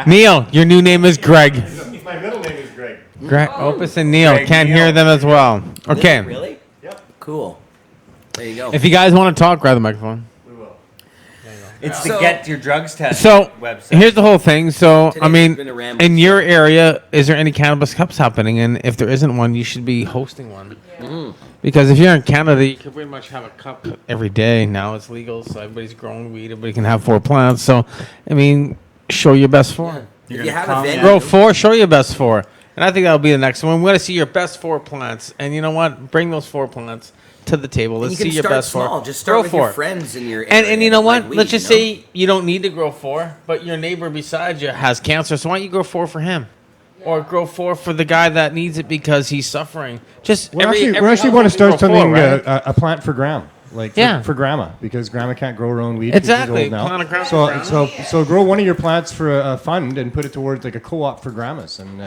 Neil, your new name is Greg.
My middle name is Greg.
Greg, Opus and Neil
Greg,
can't
Neil.
hear them as well. Okay.
Really?
Yep,
Cool. There you go.
If you guys want to talk, grab the microphone.
we will.
It's
So-
the Get Your Drugs Test
So
website.
here's the whole thing. So I
Today's
mean,
been a ramble.
in your area, is there any cannabis cups happening? And if there isn't one, you should be hosting one. Because if you're in Canada, you can pretty much have a cup every day. Now it's legal, so everybody's growing weed. Everybody can have 4 plants. So I mean, show your best 4.
If
You're
you
gonna
have a
come
venue,
in.
Grow 4, show your best 4. And I think that'll be the next one. We want to see your best 4 plants. And you know what? Bring those 4 plants to the table.
and
Let's
you
see
can
your
start
best
small.
4.
Just start
Grow
with
4.
your friends in your
And
area
you know what?
like weed,
Let's just
you know?
say you don't need to grow 4, but your neighbor beside you has cancer. So why don't you grow 4 for him? Or grow 4 for the guy that needs it because he's suffering. Just
We
every
actually want to
household
start
can grow
something,
4, right?
a plant for grandma. Like
Yeah.
for grandma, because grandma can't grow her own weed. 'cause she's
Exactly.
old now.
Plant a grandma for
So,
grandma.
so grow one of your plants for a fund and put it towards like a co-op for grandmas and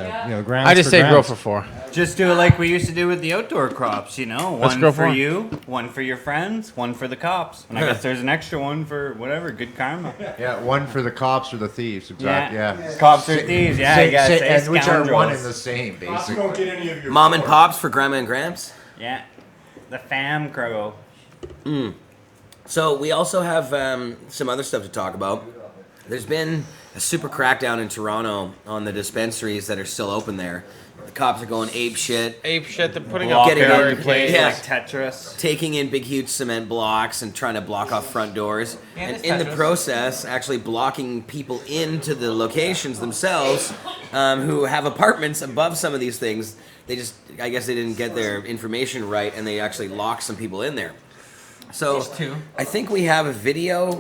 grandmas.
I just
for
say grow
grams.
for 4.
Just do it like we used to do with the outdoor crops, you know?
Let's
One
go
for
for it.
you, one for your friends, one for the cops. And I guess there's an extra one for whatever, good karma.
Yeah, one for the cops or the thieves. Exactly. Yeah.
Cops or thieves, yeah, you gotta say
and which are one
scoundrels.
and the same,
Cops
basically.
don't get any of your
Mom and
four.
pops for grandma and gramps.
Yeah. The fam crow.
So we also have some other stuff to talk about. There's been a super crackdown in Toronto on the dispensaries that are still open there. The cops are going ape shit,
Ape shit, they're putting
Block
up
Getting
every
in-
place
yeah.
like Tetris.
taking in big huge cement blocks and trying to block off front doors.
Yeah,
And
that's
in the
Tetris.
process, actually blocking people into the locations themselves who have apartments above some of these things. They just, I guess they didn't get their information right and they actually locked some people in there. So I think we have a video.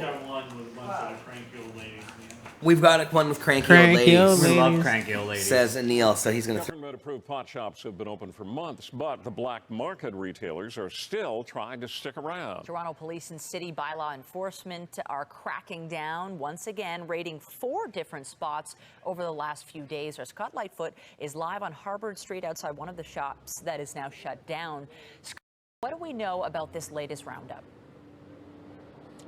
We've got one with cranky old
Cranky old
ladies.
We love
Ladies.
cranky old ladies.
Says Neil, so he's gonna.
Government-approved pot shops have been open for months, but the black market retailers are still trying to stick around.
Toronto Police and City Bylaw Enforcement are cracking down once again, raiding 4 different spots over the last few days. Our Scott Lightfoot is live on Harvard Street outside one of the shops that is now shut down. Scott, what do we know about this latest roundup?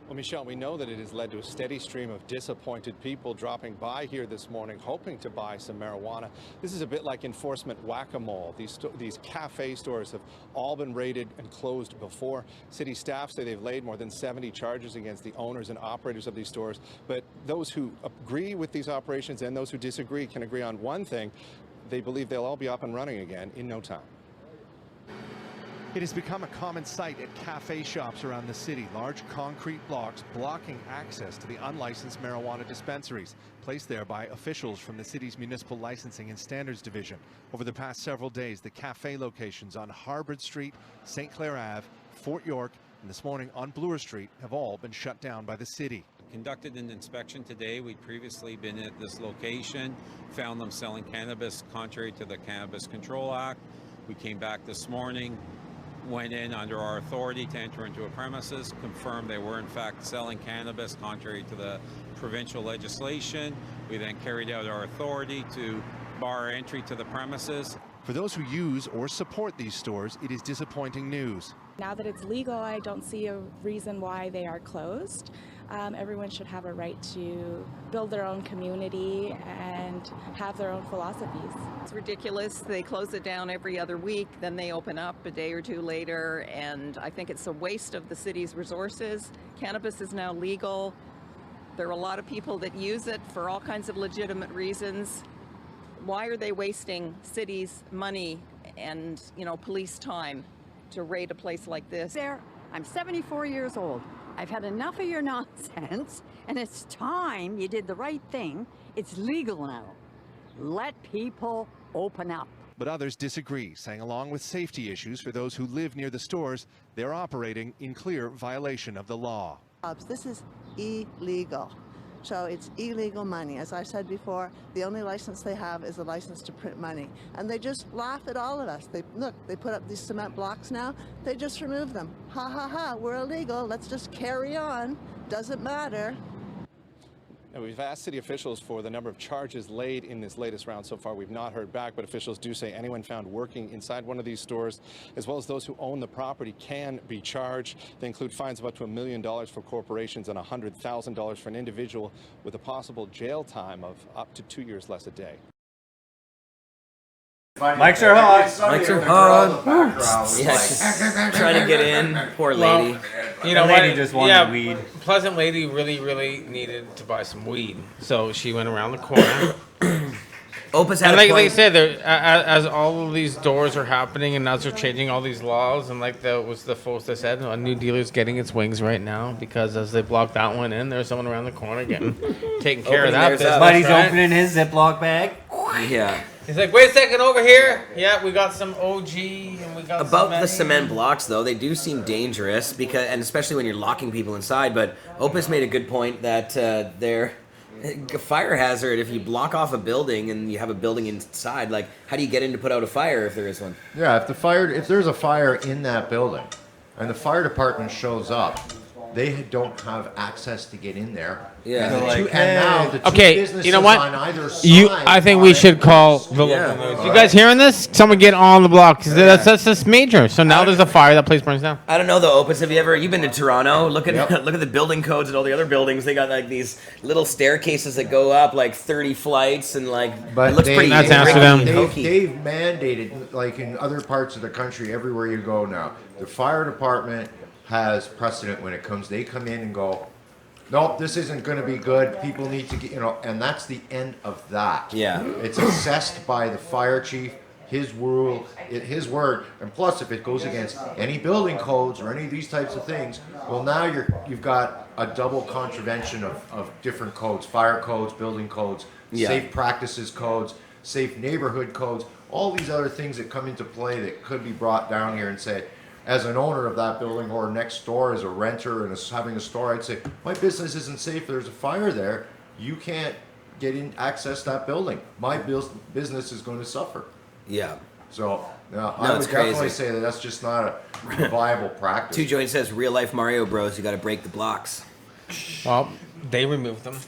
Well, Michelle, we know that it has led to a steady stream of disappointed people dropping by here this morning, hoping to buy some marijuana. This is a bit like enforcement whack-a-mole. These cafe stores have all been raided and closed before. City staff say they've laid more than 70 charges against the owners and operators of these stores. But those who agree with these operations and those who disagree can agree on one thing. They believe they'll all be up and running again in no time. It has become a common sight at cafe shops around the city. Large concrete blocks blocking access to the unlicensed marijuana dispensaries, placed there by officials from the city's Municipal Licensing and Standards Division. Over the past several days, the cafe locations on Harvard Street, St. Clair Ave, Fort York, and this morning on Bloor Street have all been shut down by the city.
Conducted an inspection today. We'd previously been at this location, found them selling cannabis contrary to the Cannabis Control Act. We came back this morning, went in under our authority to enter into a premises, confirmed they were in fact selling cannabis contrary to the provincial legislation. We then carried out our authority to bar entry to the premises.
For those who use or support these stores, it is disappointing news.
Now that it's legal, I don't see a reason why they are closed. Everyone should have a right to build their own community and have their own philosophies.
It's ridiculous. They close it down every other week, then they open up a day or two later, and I think it's a waste of the city's resources. Cannabis is now legal. There are a lot of people that use it for all kinds of legitimate reasons. Why are they wasting city's money and, police time to raid a place like this?
I'm 74 years old. I've had enough of your nonsense, and it's time you did the right thing. It's legal now. Let people open up.
But others disagree, saying along with safety issues for those who live near the stores, they're operating in clear violation of the law.
This is illegal. So it's illegal money. As I said before, the only license they have is a license to print money. And they just laugh at all of us. They put up these cement blocks now. They just remove them. Ha ha ha, we're illegal. Let's just carry on. Doesn't matter.
Now, we've asked city officials for the number of charges laid in this latest round. So far, we've not heard back, but officials do say anyone found working inside one of these stores, as well as those who own the property, can be charged. They include fines of up to $1 million for corporations and $100,000 for an individual, with a possible jail time of up to 2 years less a day.
Mics are hot.
Mics are hot. Yeah, just trying to get in. Poor lady.
You know,
lady just wanted weed.
Pleasant lady really needed to buy some weed, so she went around the corner.
Opus had
and
a
like
point.
they said, as all of these doors are happening, and as they're changing all these laws, and like the folks that said, a new dealer's getting its wings right now because as they block that one in, there's someone around the corner taking care of that business.
Buddy's opening his Ziploc bag.
Yeah.
He's like, wait a second, over here. Yeah, we got some OG and we got
About the cement blocks, though, they do seem dangerous because, and especially when you're locking people inside. But Opus made a good point that they're a fire hazard if you block off a building and you have a building inside. Like, how do you get in to put out a fire if there is one?
Yeah, if there's a fire in that building, and the fire department shows up, they don't have access to get in there.
Yeah.
And now the two
Okay,
businesses
you know what?
on either side.
I think we should call the local news. You guys hearing this? Someone get on the block. 'Cause that's major. So now there's a fire. That place burns down.
I don't know though, Opus. You've been to Toronto? Look at look at the building codes and all the other buildings. They got like these little staircases that go up like 30 flights and like it looks pretty.
That's Amsterdam.
They've mandated, like in other parts of the country, everywhere you go now, the fire department has precedent when it comes. They come in and go, nope, this isn't going to be good. People need to get, and that's the end of that.
Yeah.
It's assessed by the fire chief, his rule, his word, and plus if it goes against any building codes or any of these types of things, well now you've got a double contravention of different codes, fire codes, building codes, safe practices codes, safe neighborhood codes, all these other things that come into play that could be brought down here and say, as an owner of that building or next door as a renter and having a store, I'd say, my business isn't safe. There's a fire there. You can't get in, access that building. My business is going to suffer.
Yeah.
So I would definitely say that's just not a viable practice.
Two Joint says, real life Mario Bros, you got to break the blocks.
Well, they removed them.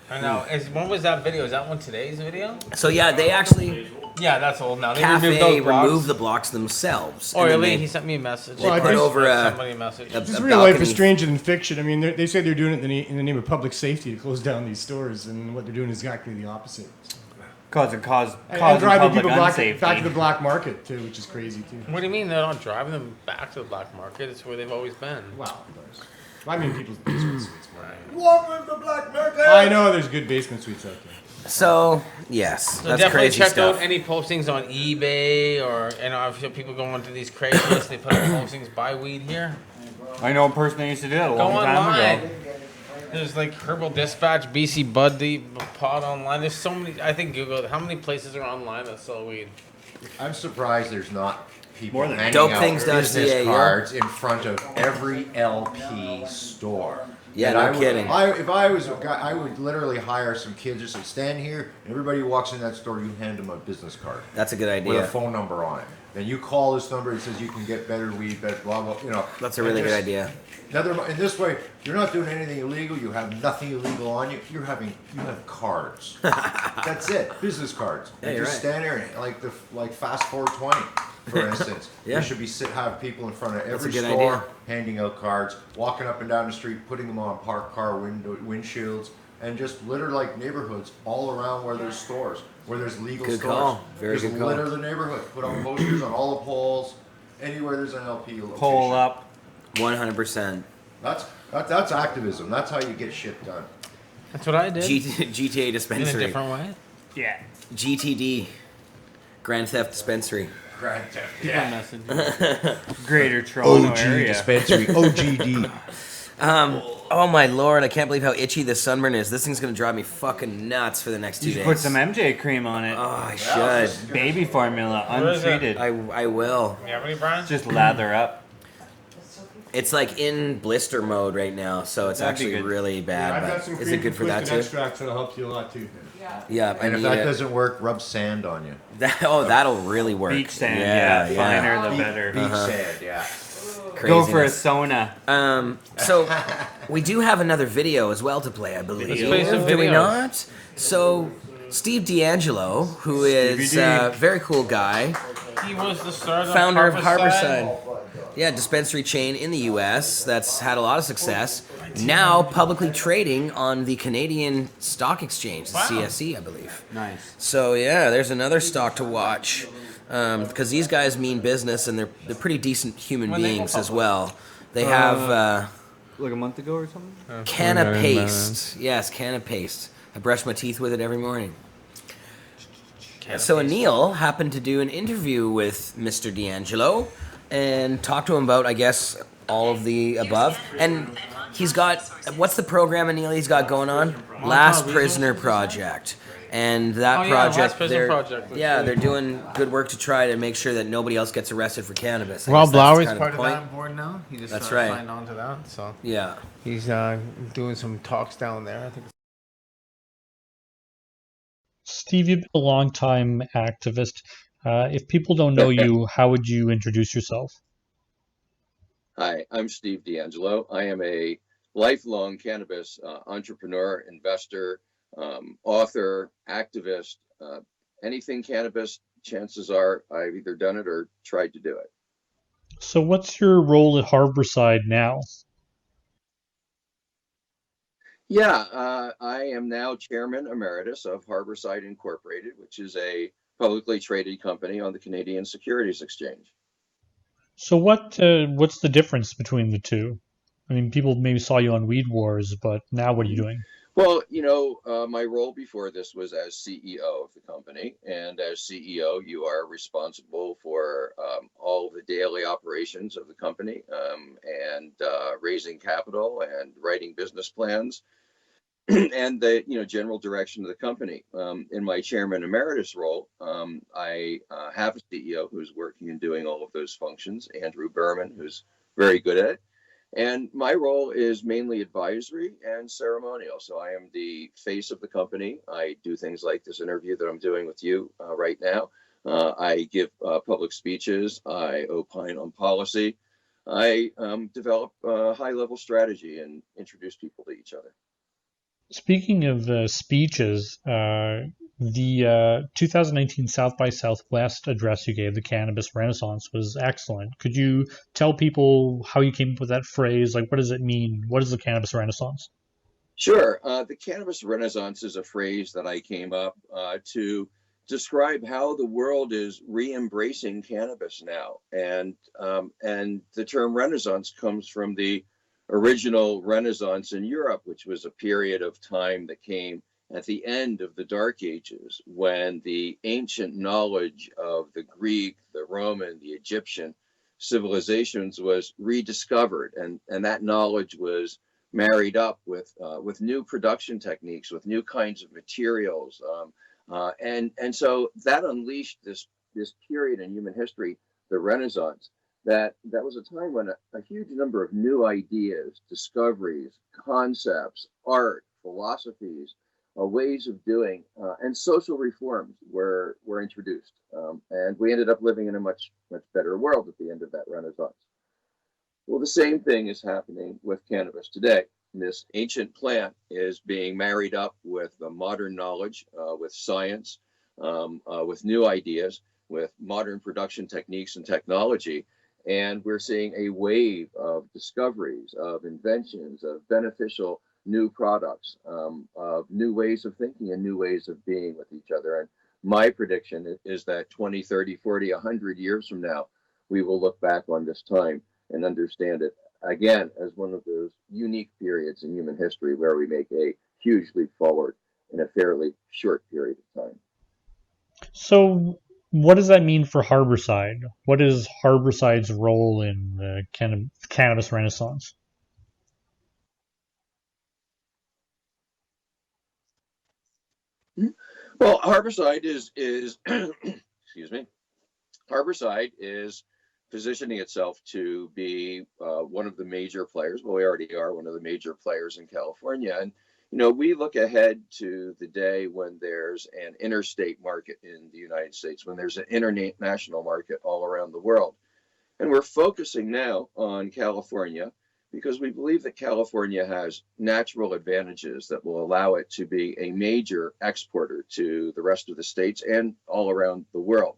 I know. When was that video? Is that one today's video?
So yeah, they actually.
Yeah, that's old now. They
Cafe removed the blocks themselves.
Oh, really? He sent me a message.
They put over
somebody a message.
Just real life is stranger than fiction. I mean, they say they're doing it in the name of public safety to close down these stores, and what they're doing is exactly the opposite.
Causing
driving people back
unsafety.
to the black market too, which is crazy too.
What do you mean they're not driving them back to the black market? It's where they've always been.
Wow. I mean, people's basement suites.
What with the black market?
I know there's good basement suites out there.
So yes,
So
that's
definitely
crazy
check
stuff.
out any postings on eBay or I've seen people go onto these crazies. They put up postings, buy weed here.
I know a person that used to do that a
Go
long time
online.
ago.
There's like Herbal Dispatch, BC Bud Pod online. There's so many. I think Google how many places are online that sell weed.
I'm surprised there's not people
More than
handing
Dope
out
things
business
.ca, yeah.
cards in front of every LP store.
Yeah,
And
no kidding.
If I was a guy, I would literally hire some kids just to stand here, and everybody who walks in that store, you hand them a business card.
That's a good
With a
idea.
phone number on it. Then you call this number, it says you can get better weed, better blah, blah,
That's a really good idea.
In this way, you're not doing anything illegal, you have nothing illegal on you, you have cards. That's it, business cards.
Yeah,
You
you're
just
right.
stand there and like Fast 420, for instance.
Yeah.
You should have people in front of
That's a
every
good
store
idea.
handing out cards, walking up and down the street, putting them on parked car windshields, and just litter like neighborhoods all around where there's stores, where there's legal
Good
stores.
call. Very
just
good call.
litter the neighborhood. Put on posters on all the poles, anywhere there's an LP location.
Pull up.
100%.
That's activism. That's how you get shit done.
That's what I did.
GTA dispensary.
In a different way.
Yeah.
GTD. Grand Theft Dispensary.
Grand Theft.
Yeah. Greater Toronto area.
Dispensary. OGD.
Oh my lord, I can't believe how itchy this sunburn is. This thing's gonna drive me fucking nuts for the next 2
You
days.
should put some MJ cream on it.
Oh, I should.
Baby formula,
Where is it?
untreated.
I will.
You have any, Brian?
Just lather up.
It's like in blister mode right now, so it's
That'd be
actually
good.
really bad.
I've got
But
some
is it
cream
good for that
twisted
too?
extracts that'll help you a lot too.
Yeah, I
And if
need
that
it.
doesn't work, rub sand on you.
That'll really work.
Beach sand, yeah. Finer the better.
Beach sand, yeah.
Go for a
Craziness.
sauna.
So we do have another video as well to play, I believe.
Let's play some
Do we
videos.
not? So Steve DeAngelo, who is a very cool guy,
He was the start
founder of Harborside. Yeah, dispensary chain in the U.S. that's had a lot of success. Now publicly trading on the Canadian Stock Exchange, the CSE, I believe.
Nice.
So yeah, there's another stock to watch because these guys mean business and they're pretty decent human beings as well. They have
Like a month ago or something?
canna paste. Yes, canna paste. I brush my teeth with it every morning. So Anil happened to do an interview with Mr. DeAngelo and talk to him about, I guess, all of the above. And he's got, what's the program, Anil, he's got going on? Last Prisoner Project. And that project,
Last Prisoner Project.
they're doing good work to try to make sure that nobody else gets arrested for cannabis. I
Rob
guess that's
Lowry's
kind
part
the
of
point.
that board now. He just
That's
signed
right.
on to that. So
Yeah.
he's doing some talks down there. I think.
Steve, you've been a long-time activist. If people don't know you, how would you introduce yourself?
Hi, I'm Steve DeAngelo. I am a lifelong cannabis entrepreneur, investor, author, activist. Anything cannabis, chances are I've either done it or tried to do it.
So what's your role at Harborside now?
Yeah, I am now chairman emeritus of Harborside Incorporated, which is a publicly traded company on the Canadian Securities Exchange.
So what's the difference between the two? I mean, people maybe saw you on Weed Wars, but now what are you doing?
Well, my role before this was as CEO of the company, and as CEO, you are responsible for all of the daily operations of the company, and raising capital and writing business plans, and the general direction of the company. In my chairman emeritus role, I have a CEO who's working and doing all of those functions, Andrew Berman, who's very good at it. And my role is mainly advisory and ceremonial. So I am the face of the company. I do things like this interview that I'm doing with you right now. I give public speeches. I opine on policy. I develop high-level strategy and introduce people to each other.
Speaking of speeches, the 2019 South by Southwest address you gave, the Cannabis Renaissance, was excellent. Could you tell people how you came up with that phrase? Like, what does it mean? What is the Cannabis Renaissance?
Sure. The Cannabis Renaissance is a phrase that I came up to describe how the world is re-embracing cannabis now. And the term Renaissance comes from the original Renaissance in Europe, which was a period of time that came at the end of the Dark Ages, when the ancient knowledge of the Greek, the Roman, the Egyptian civilizations was rediscovered, and that knowledge was married up with new production techniques, with new kinds of materials, and so that unleashed this period in human history, the Renaissance. That was a time when a huge number of new ideas, discoveries, concepts, art, philosophies, ways of doing, and social reforms were introduced, and we ended up living in a much better world at the end of that Renaissance. Well, the same thing is happening with cannabis today. This ancient plant is being married up with the modern knowledge, with science, with new ideas, with modern production techniques and technology. And we're seeing a wave of discoveries, of inventions, of beneficial new products, of new ways of thinking and new ways of being with each other. And my prediction is that 20, 30, 40, 100 years from now, we will look back on this time and understand it again as one of those unique periods in human history where we make a huge leap forward in a fairly short period of time.
So what does that mean for Harborside? What is Harborside's role in the Cannabis Renaissance?
Well, Harborside is excuse me. Harborside is positioning itself to be one of the major players. Well, we already are one of the major players in California. And, we look ahead to the day when there's an interstate market in the United States, when there's an international market all around the world. And we're focusing now on California because we believe that California has natural advantages that will allow it to be a major exporter to the rest of the states and all around the world.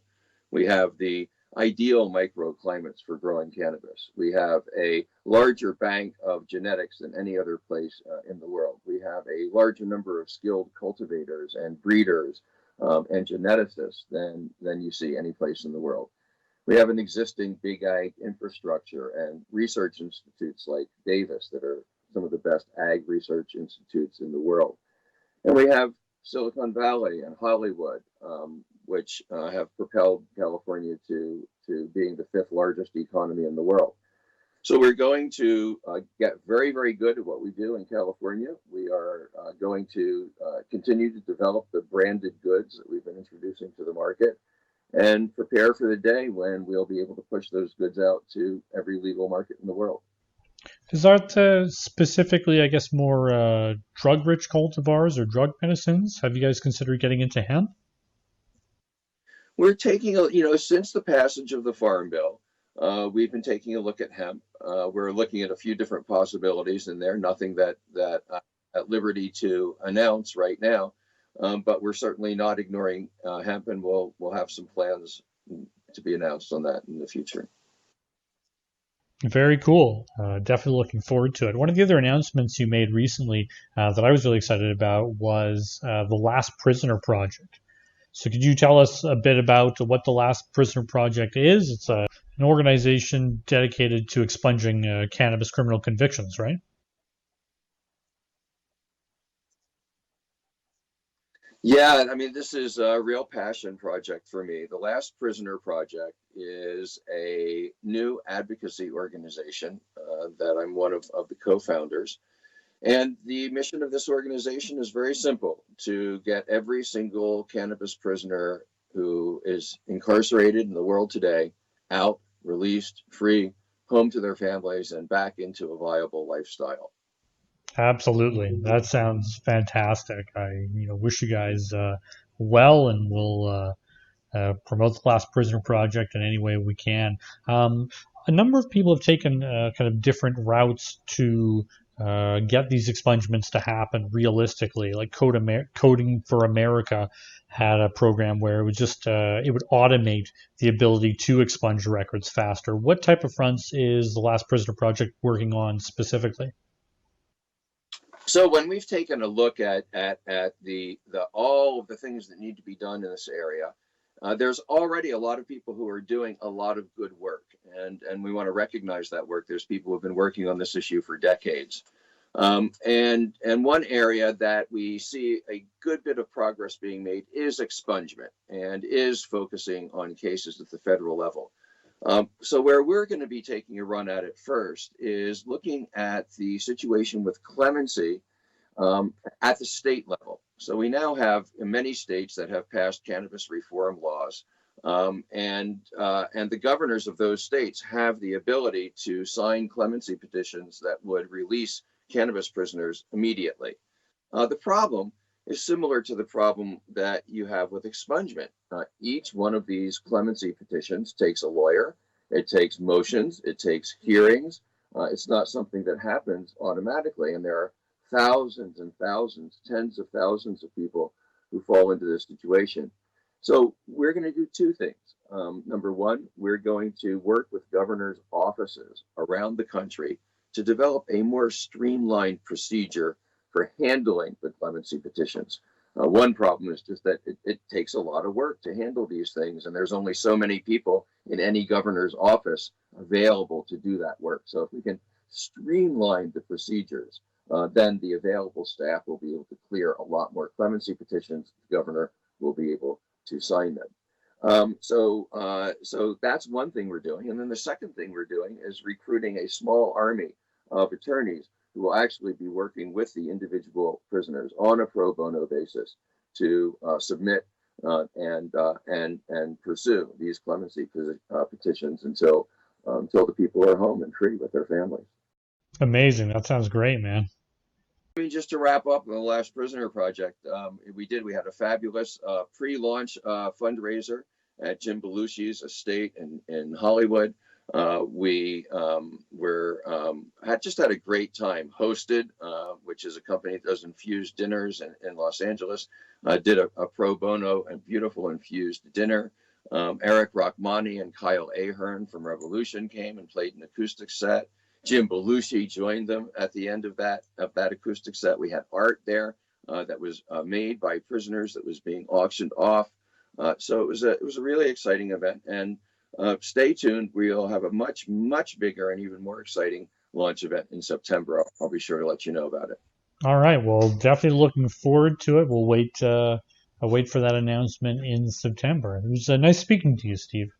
We have the ideal microclimates for growing cannabis. We have a larger bank of genetics than any other place in the world. We have a larger number of skilled cultivators and breeders and geneticists than you see any place in the world. We have an existing big ag infrastructure and research institutes like Davis that are some of the best ag research institutes in the world. And we have Silicon Valley and Hollywood, which have propelled California to being the 5th largest economy in the world. So we're going to get very, very good at what we do in California. We are going to continue to develop the branded goods that we've been introducing to the market and prepare for the day when we'll be able to push those goods out to every legal market in the world.
Is that specifically, I guess, more drug-rich cultivars or drug medicines? Have you guys considered getting into hemp?
We're taking, since the passage of the Farm Bill, we've been taking a look at hemp. We're looking at a few different possibilities in there, nothing that at liberty to announce right now. But we're certainly not ignoring hemp, and we'll have some plans to be announced on that in the future.
Very cool. Definitely looking forward to it. One of the other announcements you made recently that I was really excited about was the Last Prisoner Project. So could you tell us a bit about what the Last Prisoner Project is? It's an organization dedicated to expunging cannabis criminal convictions, right?
Yeah, I mean, this is a real passion project for me. The Last Prisoner Project is a new advocacy organization that I'm one of the co-founders. And the mission of this organization is very simple: to get every single cannabis prisoner who is incarcerated in the world today out, released, free, home to their families, and back into a viable lifestyle.
Absolutely. That sounds fantastic. I wish you guys well, and we'll promote the Last Prisoner Project in any way we can. A number of people have taken kind of different routes to get these expungements to happen realistically. Like Coding for America had a program where it would it would automate the ability to expunge records faster. What type of fronts is the Last Prisoner Project working on specifically?
So when we've taken a look at the all of the things that need to be done in this area, there's already a lot of people who are doing a lot of good work, and we want to recognize that work. There's people who have been working on this issue for decades, and one area that we see a good bit of progress being made is expungement, and is focusing on cases at the federal level. So where we're going to be taking a run at it first is looking at the situation with clemency at the state level. So we now have many states that have passed cannabis reform laws, and the governors of those states have the ability to sign clemency petitions that would release cannabis prisoners immediately. The problem is similar to the problem that you have with expungement. Each one of these clemency petitions takes a lawyer, it takes motions, it takes hearings. It's not something that happens automatically, and there are thousands and thousands, tens of thousands of people who fall into this situation. So we're going to do two things. Number one, we're going to work with governors' offices around the country to develop a more streamlined procedure for handling the clemency petitions. One problem is just that it takes a lot of work to handle these things, and there's only so many people in any governor's office available to do that work. So if we can streamline the procedures, then the available staff will be able to clear a lot more clemency petitions. The governor will be able to sign them. So that's one thing we're doing. And then the second thing we're doing is recruiting a small army of attorneys who will actually be working with the individual prisoners on a pro bono basis to submit and pursue these clemency petitions until until the people are home and free with their families.
Amazing. That sounds great, man.
I mean, just to wrap up on the Last Prisoner project, we had a fabulous pre-launch fundraiser at Jim Belushi's estate in Hollywood. We had a great time. Hosted, which is a company that does infused dinners in Los Angeles, did a pro bono and beautiful infused dinner. Eric Rachmani and Kyle Ahern from Revolution came and played an acoustic set. Jim Belushi joined them at the end of that acoustic set. We had art there that was made by prisoners that was being auctioned off. So it was a really exciting event. And stay tuned. We'll have a much bigger and even more exciting launch event in September. I'll be sure to let you know about it.
All right. Well, definitely looking forward to it. We'll wait. I'll wait for that announcement in September. It was nice speaking to you, Steve.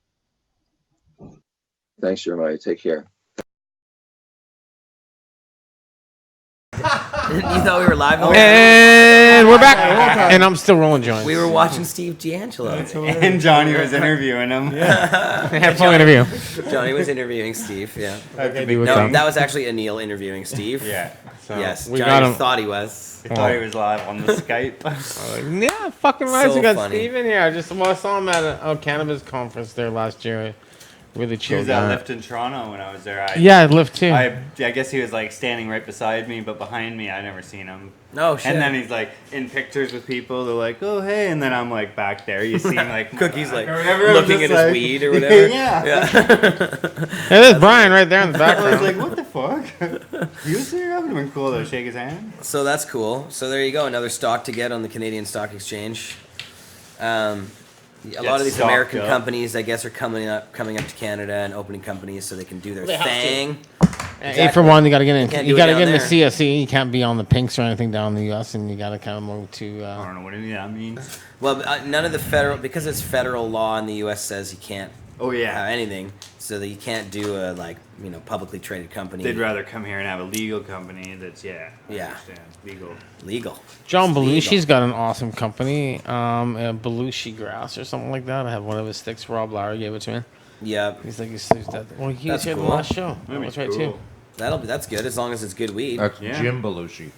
Thanks, Jeremiah. Take care.
You thought we were live?
And we're back. And I'm still rolling joints.
We were watching Steve DeAngelo.
And Johnny was interviewing him.
Interview.
Johnny was interviewing Steve, yeah.
No,
that was actually Anil interviewing Steve.
Yeah.
So yes,
we
Johnny
got him.
thought he was.
He thought he was live on the Skype.
Yeah, fucking right.
So
We got
funny.
Steve in here. I saw him at a cannabis conference there last year. Really
He
chilled
was at
out.
Lyft in Toronto when I was there.
Yeah, at Lyft too.
I guess he was like standing right beside me, but behind me, I never seen him.
Oh, shit.
And then he's like in pictures with people. They're like, "Oh, hey," and then I'm like back there. You see him like
Cookie's like
or whatever.
looking at his weed or whatever.
Yeah.
Hey, there's Brian right there in the
I
background.
was like, "What the fuck?" He was there. That would have been cool to shake his hand.
So that's cool. So there you go, another stock to get on the Canadian Stock Exchange. A lot of these
stocked
American
up.
companies, I guess, are coming up to Canada and opening companies so they can do their thing.
A for one, you got to get in.
Can't
You
do it
got to
down
get in the
there.
CSE. You can't be on the pinks or anything down in the U.S. And you got to kind of move to.
I don't know what any of that means.
Well, none of the because it's federal law in the U.S. says you can't.
Oh yeah.
Have anything, so that you can't do a publicly traded company.
They'd rather come here and have a legal company that's I
Yeah.
understand.
Legal.
John
It's
Belushi's
legal.
got an awesome company, Belushi Grass or something like that. I have one of his sticks. Rob Lowry gave it to me.
Yeah.
He's like, well, he was
That's
here the
cool.
last show. That was right too.
That's good as long as it's good weed.
That's Jim Belushi.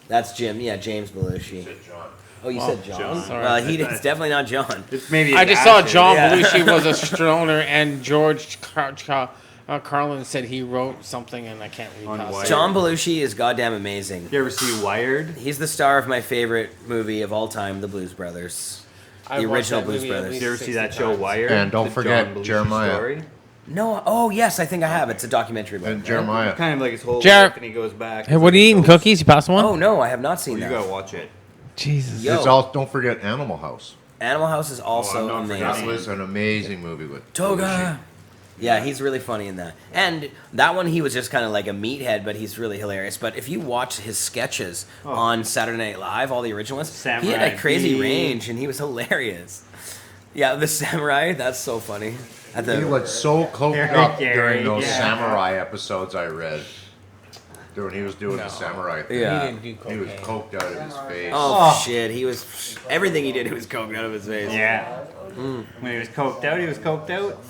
That's Jim. Yeah, James Belushi.
John.
Oh, you said John.
Sorry.
Well, it's definitely not John.
It's maybe.
I just saw John
Yeah.
Belushi was a stoner, and George Carlin said he wrote something, and I can't read.
On
past
Wired.
it.
John Belushi is goddamn amazing.
You ever see Wired?
He's the star of my favorite movie of all time, The Blues Brothers.
I've
The
watched
original
that
Blues
movie at
Brothers.
Did you ever see
60
that show
times.
Wired?
And don't
The
forget
John Belushi
Jeremiah.
story?
No, oh yes, I think I have. It's a documentary about
And
it.
Jeremiah.
Kind of like his whole
Jer-
life, and he goes back.
Hey, what are you eating? Cookies? You pass one?
Oh no, I have not seen
You
that.
gotta watch it.
Jesus.
Yo.
It's all. Don't forget Animal House.
Animal House is also
not
amazing.
That was an amazing movie with
Toga. Yeah, he's really funny in that. And that one, he was just kind of like a meathead, but he's really hilarious. But if you watch his sketches on Saturday Night Live, all the original ones, he had
Samurai
a crazy
Beef.
range, and he was hilarious. Yeah, the samurai, that's so funny. At the,
He was so coked
Eric
up
Gary,
during those
yeah.
samurai episodes I read. When he was doing the samurai thing.
Yeah.
He was coked out of his face.
oh, shit, he was, everything he did was coked out of his face.
Yeah. When he was coked out, he was coked out.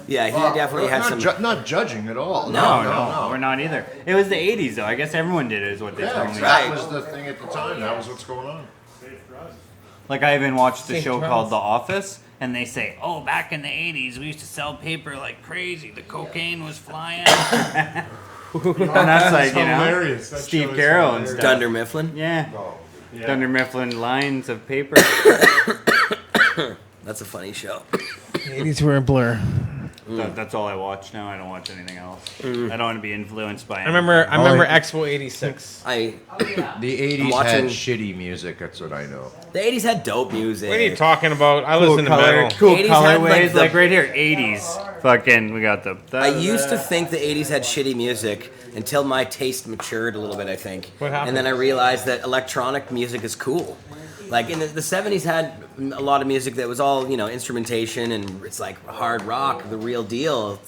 Yeah, he definitely had some...
Not judging at all.
No, we're not either. It was the 80s, though. I guess everyone did it, is what they
Yeah,
told me.
that was the thing at the time. That was what's going on.
Like, I even watched the show called The Office, and they say, oh, back in the 80s, we used to sell paper like crazy. The cocaine was flying. And that's like, you know,
hilarious. That
Steve
show is
Carroll and
hilarious.
stuff.
Dunder Mifflin?
Yeah.
Yeah.
Dunder Mifflin lines of paper.
That's a funny show.
80s were a blur.
That's all I watch now. I don't watch anything else. I don't want to be influenced by
I remember
Oh,
Expo '86.
The 80s
watching-
had shitty music, that's what I know.
The 80s had dope music.
What are you talking about? I
cool
listen to metal.
cool
80s had, like,
colorways.
the-
Like right here, 80s. Fucking, we got the.
I used to think the 80s had shitty music until my taste matured a little bit, I think.
What happened?
And then I realized that electronic music is cool. Like in the 70s had a lot of music that was all, instrumentation and it's like hard rock, the real deal.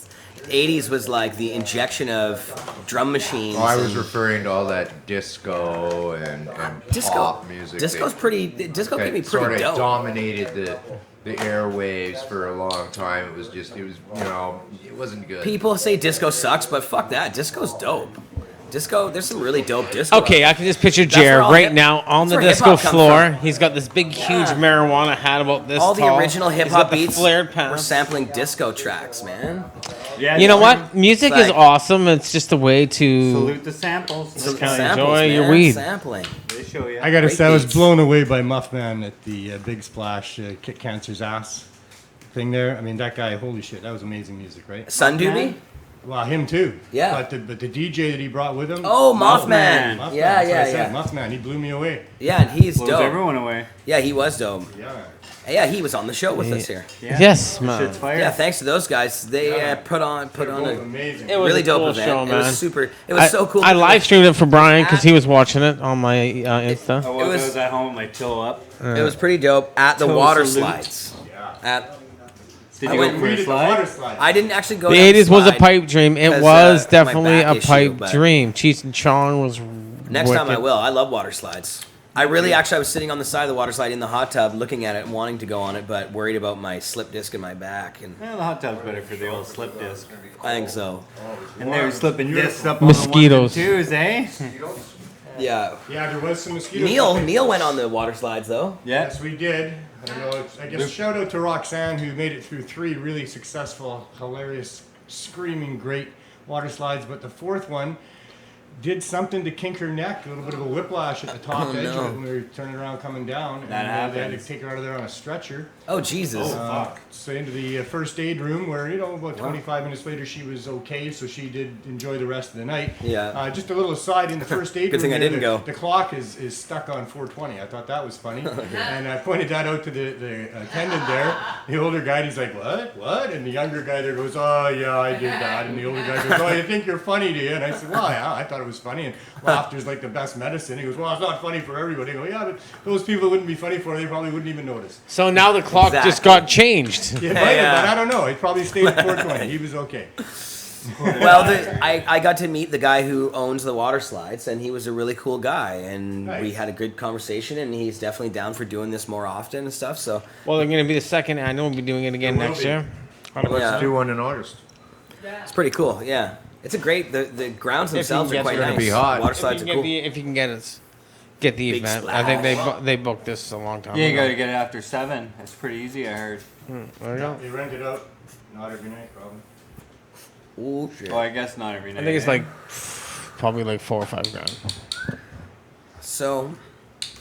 '80s was like the injection of drum machines.
Oh, I was referring to all that disco and pop music.
Disco can be pretty
sort of
dope.
Dominated the airwaves for a long time. It was it wasn't good.
People say disco sucks, but fuck that. Disco's dope. Disco, there's some really dope disco.
Okay, I can just picture
That's
Jer
where all
right
hip-
now on
that's
the
where
disco
hip-hop comes
floor.
from.
He's got this big, huge marijuana hat about this
All the
tall.
original hip
He's got
hop
the
beats
flared
were
pants.
sampling disco tracks, man.
Yeah,
You know what? Music
It's
is
like-
awesome. It's just a way to
Salute the samples.
just kind of
Samples,
enjoy your
man,
weed.
Sampling.
They show you.
I gotta
Great
say, I was
beats.
blown away by Muffman at the Big Splash Kick Cancer's Ass thing there. I mean, that guy, holy shit, that was amazing music, right?
Sun Doobie?
Well, him too.
Yeah.
But the DJ that he brought with him.
Oh, Mothman.
Mothman.
Yeah,
That's what I
yeah,
said,
yeah.
Mothman, he blew me away.
Yeah, and he's
Blows
dope.
everyone away.
Yeah, he was dope.
Yeah.
Yeah, he was on the show with us here.
Yeah.
Yes,
That
man.
shit's fire.
Yeah, thanks to those guys. They put on
They're
a
both amazing.
It was
really
a
dope
cool
event.
show,
It
man.
was super. It was so cool.
I live streamed it for Brian because he was watching it on my Insta.
I was at home with my toe up.
It was pretty dope at the
Toe
water
salute.
slides. At
Did
I
you
went-
go for a
The
slide?
water slide.
I didn't actually go.
The
down
80s was a
slide
pipe dream. It
because,
was
my
definitely
back
a
issue,
pipe
but
dream. Cheech and Chong was
Next time I
wicked.
will. I love water slides. I was sitting on the side of the water slide in the hot tub, looking at it and wanting to go on it, but worried about my slip disc in my back. And
Yeah, the hot tub's better for the old slip disc.
I think so.
And they were slipping discs up
Mosquitoes.
on the ones and twos, eh?
Yeah.
Yeah, there was some mosquitoes.
Neil went on the water slides though.
Yeah.
Yes, we did. I guess shout out to Roxanne who made it through 3 really successful, hilarious, screaming great water slides, but the 4th one did something to kink her neck, a little bit of a whiplash at the top edge of it when we were turning around coming down.
That
They had to
happens.
take her out of there on a stretcher.
Oh Jesus.
So into the first aid room where, about 25 minutes later she was okay, so she did enjoy the rest of the night.
Yeah.
Just a little aside in the first aid
Good
room.
thing I
there,
didn't
the,
go.
The clock is stuck on 4:20. I thought that was funny. And I pointed that out to the attendant there. The older guy, he's like, what? And the younger guy there goes, oh yeah, I did that. And the older guy goes, oh, you think you're funny, do you? And I said, well, yeah, I thought it was funny. And laughter's like the best medicine. He goes, well, it's not funny for everybody. I go, yeah, but those people it wouldn't be funny for, they probably wouldn't even notice.
So now the clock just got changed.
It might have, but I don't know. He probably stayed at 420. He was okay.
Well, I got to meet the guy who owns the water slides, and he was a really cool guy, and
Nice.
we had a good conversation, and he's definitely down for doing this more often and stuff. So
Well, they're going to be the second annual. We'll be doing it again
It will
next
be.
year.
yeah,
Do one in August.
it's pretty cool. Yeah, it's a great. The grounds themselves are
get
quite
there.
nice.
It's gonna be hot.
Water
If
slides
you
are
can
cool.
if you can get the
Big
event. I think
splash.
they booked this a long time
Yeah, you
ago.
gotta get it after 7. That's pretty easy, I heard.
There you go.
They rent it out. Not every night, probably.
Ooh, shit.
Well, I guess not every night.
I think it's
eh?
like probably like 4 or 5 grand.
So,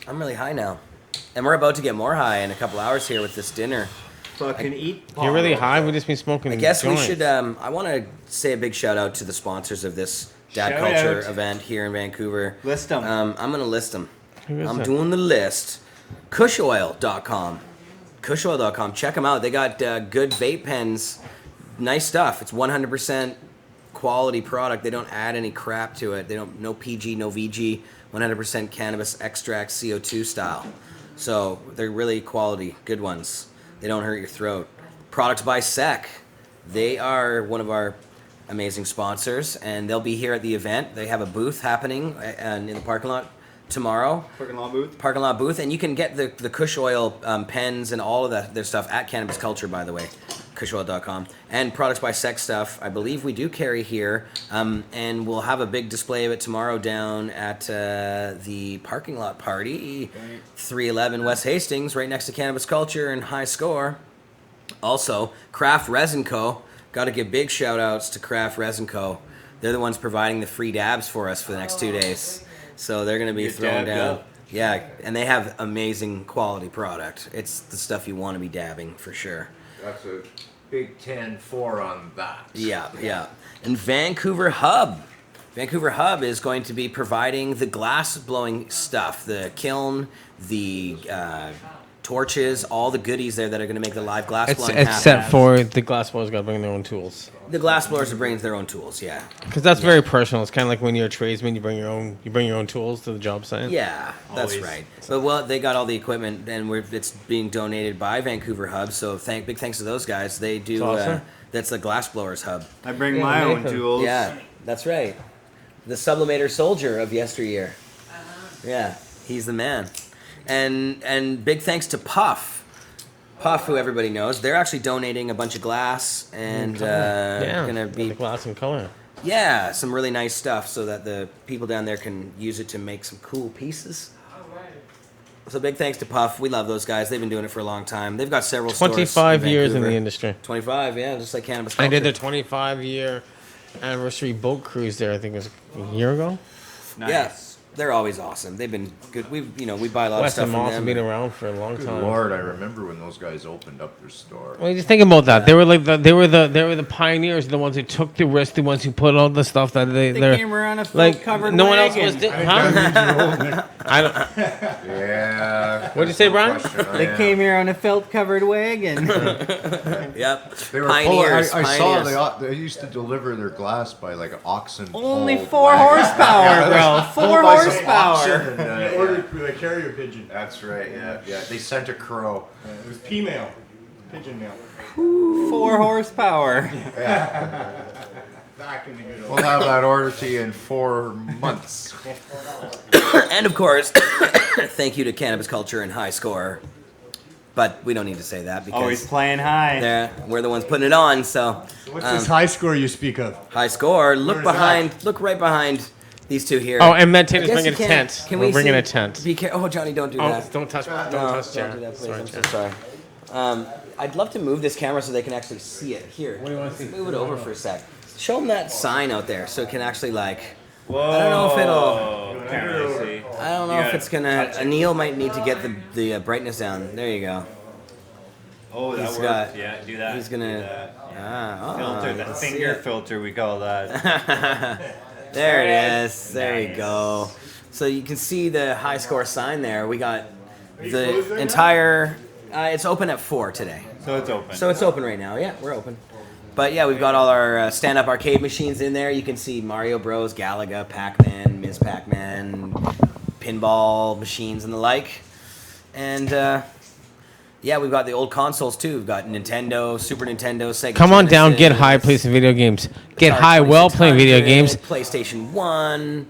I'm really high now, and we're about to get more high in a couple hours here with this dinner.
Fucking eat.
You're really high. We just been smoking.
I guess we
joints.
should. I want to say a big shout out to the sponsors of this Dad
Shout
Culture
out.
event here in Vancouver.
List 'em.
I'm gonna list them.
Who is
I'm
it?
doing the list. Cushoil.com. Cushoil.com. Check them out. They got good vape pens. Nice stuff. It's 100% quality product. They don't add any crap to it. They don't no PG, no VG. 100% cannabis extract CO2 style. So they're really quality, good ones. They don't hurt your throat. Products by Sec. They are one of our amazing sponsors, and they'll be here at the event. They have a booth happening in the parking lot tomorrow. Parking lot booth, and you can get the Kush Oil pens and all of their stuff at Cannabis Culture, by the way, cushoil.com. And products by Sex stuff, I believe we do carry here, and we'll have a big display of it tomorrow down at the parking lot party, 311 West Hastings, right next to Cannabis Culture and High Score. Also, Craft Resin Co. Got to give big shout outs to Craft Resin Co. They're the ones providing the free dabs for us for the next 2 days. So they're going to be
Get
throwing
dabbed
down.
up.
Yeah, and they have amazing quality product. It's the stuff you want to be dabbing for sure.
That's a Big 10-4 on that.
Yeah, yeah. And Vancouver Hub. Vancouver Hub is going to be providing the glass blowing stuff, the kiln, the torches, all the goodies there that are going to make the live glass blowing happen.
Except for the glass blowers got to bring their own tools.
The glass blowers are bringing their own tools, yeah.
Because that's very personal. It's kind of like when you're a tradesman, you bring your own tools to the job site.
Yeah, that's
Always.
right. But well, they got all the equipment, and it's being donated by Vancouver Hub. So big thanks to those guys. They do.
That's awesome.
That's a glassblowers hub.
I bring my own tools.
Yeah, that's right. The sublimator soldier of yesteryear. Yeah, he's the man. And big thanks to Puff. Puff, who everybody knows, they're actually donating a bunch of glass and gonna be
glass and color.
Yeah, some really nice stuff so that the people down there can use it to make some cool pieces. So big thanks to Puff. We love those guys. They've been doing it for a long time. They've got several
25
stores
years in
Vancouver.
the industry.
25, yeah, just like Cannabis Culture.
I did their 25-year anniversary boat cruise there. I think it was a year ago.
Nice.
Yeah, they're always awesome. They've been good. We buy a lot of
West
stuff
and
from
Moss
them.
have been around for a long
Good
time.
Lord, I remember when those guys opened up their store.
Well, just think about that. They were like they were the pioneers, the ones who took the risk, the ones who put all the stuff that
They came around a filth-covered
no one else
wagon.
was. I don't.
Yeah.
What'd you say, Brian?
They came here on a felt-covered wagon.
Yep.
They were
Pioneers,
full. I saw
pioneers.
they used to deliver their glass by like an oxen.
Only
pulled
4
wagon.
horsepower, bro. 4
Pulled by some
horsepower.
oxen and,
They ordered with a carrier pigeon.
That's right. Yeah. They sent a crow.
It was P-mail. Pigeon mail.
4 horsepower.
Back in the good old
We'll have that order to you in 4 months.
And of course, thank you to Cannabis Culture and High Score. But we don't need to say that because
Always playing high.
we're the ones putting it on. So
What's this high score you speak of?
High Score. Look
Where's
behind. Look right behind these two here.
Oh, and Meditator's
I guess
bringing
you
a
can't-
tent.
Can
We're
we
bringing
see-
a tent.
Be careful. Oh, Johnny, don't do
Oh,
that.
don't touch
Don't
Jared.
do that, please.
Sorry,
I'm so
Jared.
sorry. I'd love to move this camera so they can actually see it. Here,
What do you want to see?
move it over for a sec. Show them that sign out there so it can actually like.
Whoa.
I don't know if it'll.
Can't really see.
I don't know
You
if
gotta
it's gonna.
touch it.
Anil might need to get the brightness down. There you go.
Oh, that
He's
works.
got-
Yeah, do that.
He's
do
gonna.
that.
Filter,
the
let's
finger
see it.
filter, we call that.
There it is. There you go. So you can see the High Score sign there. We got the entire. It's open at 4 today.
So it's open.
So it's open right now. Yeah, we're open. But yeah, we've got all our stand-up arcade machines in there. You can see Mario Bros, Galaga, Pac-Man, Ms. Pac-Man, pinball machines and the like. And yeah, we've got the old consoles too. We've got Nintendo, Super Nintendo, Sega
Come on down, get
Genesis,
high, play some video games. Get
Atari
high while playing video
2600,
games.
PlayStation 1.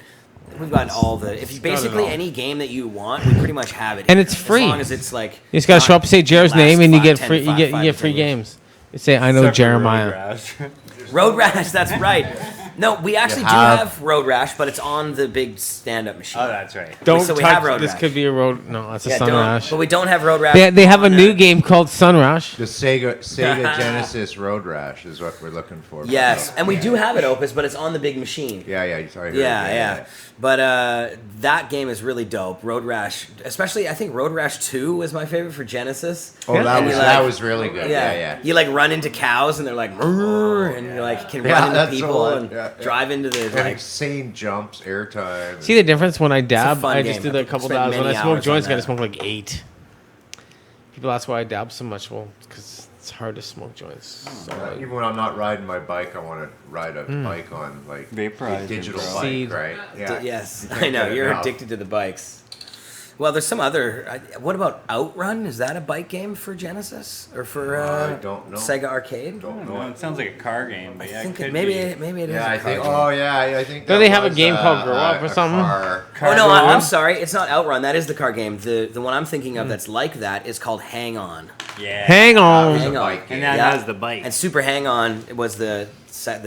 We've got all the. If you basically
all.
any game that you want, we pretty much have it.
And
here,
it's free.
As long as it's like.
You just gotta show up and say Jared's
last
name, and you
5,
get
10,
free. You
5,
get
5
you get free
10 years.
games. You say I know
Except for Road
Jeremiah.
Rash.
Road Rash, that's right. No, we actually do
have-
have Road Rash, but it's on the big stand-up machine.
Oh, that's right.
Don't
So we
touch.
have Road
This
Rash.
could be a road. No, that's a
Yeah,
Sun
don't-
Rash.
But we don't have Road Rash.
They have a
on
new
it.
game called Sun Rash.
The Sega Genesis Road Rash is what we're looking for.
Yes, and we do have it, Opus, but it's on the big machine.
Yeah. Sorry.
Yeah. But that game is really dope. Road Rash, especially I think Road Rash 2 was my favorite for Genesis.
Oh,
And
that
you,
was really good. Yeah.
You like run into cows and they're like, "Rrrr," and you like can
Yeah,
run into
that's the
people
one.
and
Yeah.
drive into the
And
like.
insane jumps, airtime.
See the difference when I dab?
fun
I
game.
just did a couple
Spent
dabs. When I
many
smoke
hours
joints,
on
I
that.
smoke like 8. People ask why I dab so much. Well, because it's hard to smoke joints. So, like,
Even when I'm not riding my bike, I want to ride a
Hmm.
bike on like
Vaporizing,
a digital
bro.
bike,
Seed.
right?
Yes,
You can't
I know
get
you're
enough.
addicted to the bikes. Well, there's some other. What about Outrun? Is that a bike game for Genesis or for
I don't know.
Sega Arcade?
Don't
No,
know.
it sounds like a car game, but
I
yeah,
think
it could
maybe
be.
it is.
Yeah,
a
I
car
think.
game.
Oh, yeah, I think.
Don't
that
they have a
was,
game called Grow Up or
a
something?
car.
Oh no,
Grow
I'm
Up?
sorry. It's not Outrun. That is the car game. The one I'm thinking of that's like that is called Hang On.
Yeah.
Hang
That
on.
was a
Hang On.
bike game.
And that
Yeah.
has the bike.
And Super Hang On was the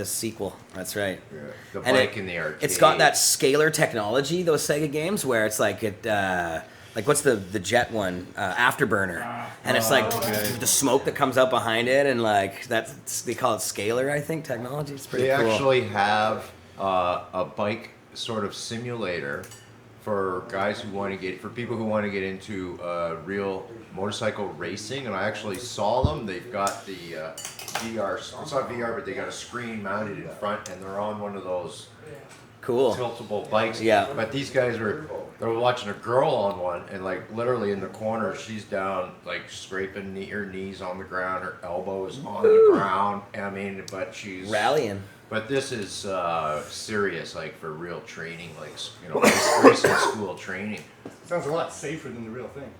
sequel. That's right.
Yeah, the
And
bike in the arcade.
It's got that scalar technology, those Sega games, where it's like like what's the jet one? Afterburner, and it's like the smoke that comes out behind it, and like they call it scalar, I think, technology. It's pretty
They
cool.
actually have a bike sort of simulator for guys who want to for people who want to get into real motorcycle racing, and I actually saw them. They've got the VR. It's not VR, but they got a screen mounted in front, and they're on one of those
Cool.
tiltable bikes.
Yeah.
But these guys they were watching a girl on one, and like literally in the corner, she's down like scraping her knees on the ground, her elbows on the ground. I mean, but she's
Rallying.
But this is serious, like for real training, like racing school training.
Sounds a lot safer than the real thing.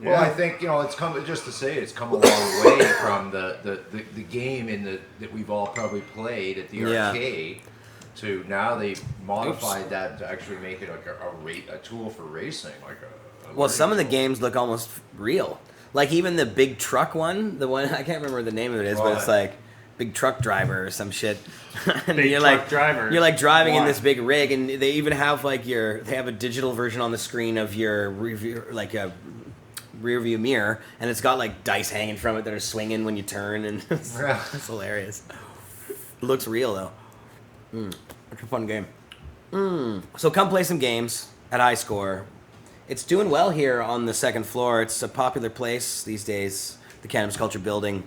Well, I think it's come just to say it's come a long way from the game that we've all probably played at the arcade to now they've modified that to actually make it like a tool for racing, like
Well, some of the games look almost real. Like even the big truck one, the one I can't remember what the name of it is, but it's like big truck driver or some shit. And
big
you're
truck
like
driver.
You're like driving in this big rig, and they even have like they have a digital version on the screen of your review, like a rear view mirror, and it's got like dice hanging from it that are swinging when you turn, and it's hilarious. It looks real though. It's a fun game. So come play some games at High Score. It's doing well here on the second floor. It's a popular place these days, the Cannabis Culture building.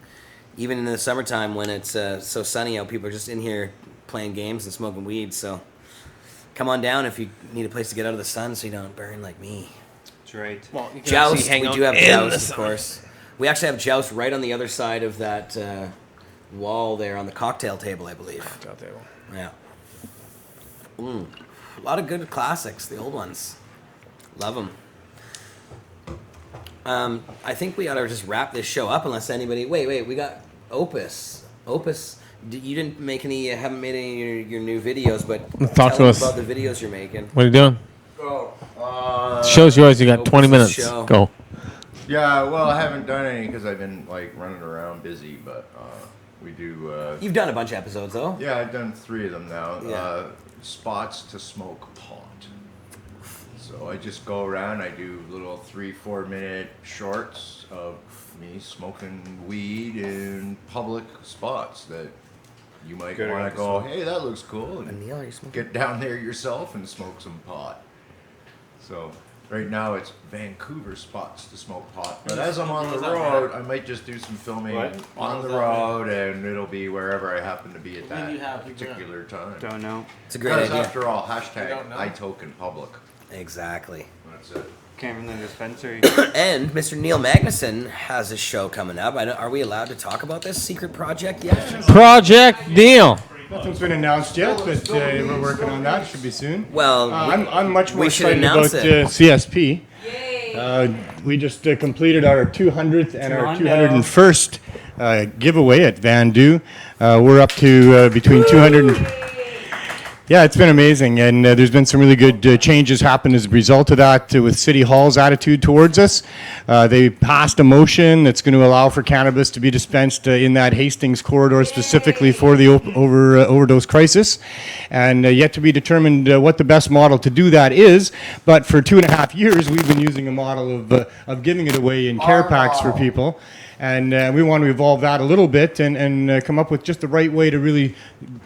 Even in the summertime when it's so sunny out, people are just in here playing games and smoking weed. So come on down if you need a place to get out of the sun so you don't burn like me.
That's right.
Well, Joust, we do have Joust, of course. We actually have Joust right on the other side of that wall there on the cocktail table, I believe.
Cocktail table.
Yeah. A lot of good classics, the old ones. Love them. I think we ought to just wrap this show up unless anybody... Wait, we got Opus. Opus, you didn't make any... haven't made any of your new videos, but
Talk to us
about the videos you're making.
What are you doing?
Go.
The show's yours. You got 20 minutes.
Show.
Go.
Yeah, well, I haven't done any because I've been like running around busy, but we do...
You've done a bunch of episodes, though.
Yeah, I've done 3 of them now.
Yeah.
Spots to smoke pot. So I just go around, I do little 3-4 minute shorts of me smoking weed in public spots that you might want to go, hey, that looks cool, and get down there yourself and smoke some pot. So right now it's Vancouver spots to smoke pot. But as I'm on the road, I might just do some filming on the road, and it'll be wherever I happen to be at that particular time.
Don't know.
It's a great idea.
Because after all, hashtag #ITokenPublic.
Exactly.
That's it.
Came from the dispensary.
And Mr. Neil Magnuson has a show coming up. Are we allowed to talk about this secret project yet?
Project Neil.
Nothing's been announced yet, but we're working on that. Should be soon.
Well,
I'm much more
we should
excited about
announce
CSP. We just completed our 200th and our 201st giveaway at Vandu. We're up to between 200 and... Yeah, it's been amazing, and there's been some really good changes happen as a result of that with City Hall's attitude towards us. They passed a motion that's going to allow for cannabis to be dispensed in that Hastings corridor specifically for the overdose crisis, and yet to be determined what the best model to do that is. But for 2.5 years, we've been using a model of giving it away in care packs for people. And we want to evolve that a little bit and come up with just the right way to really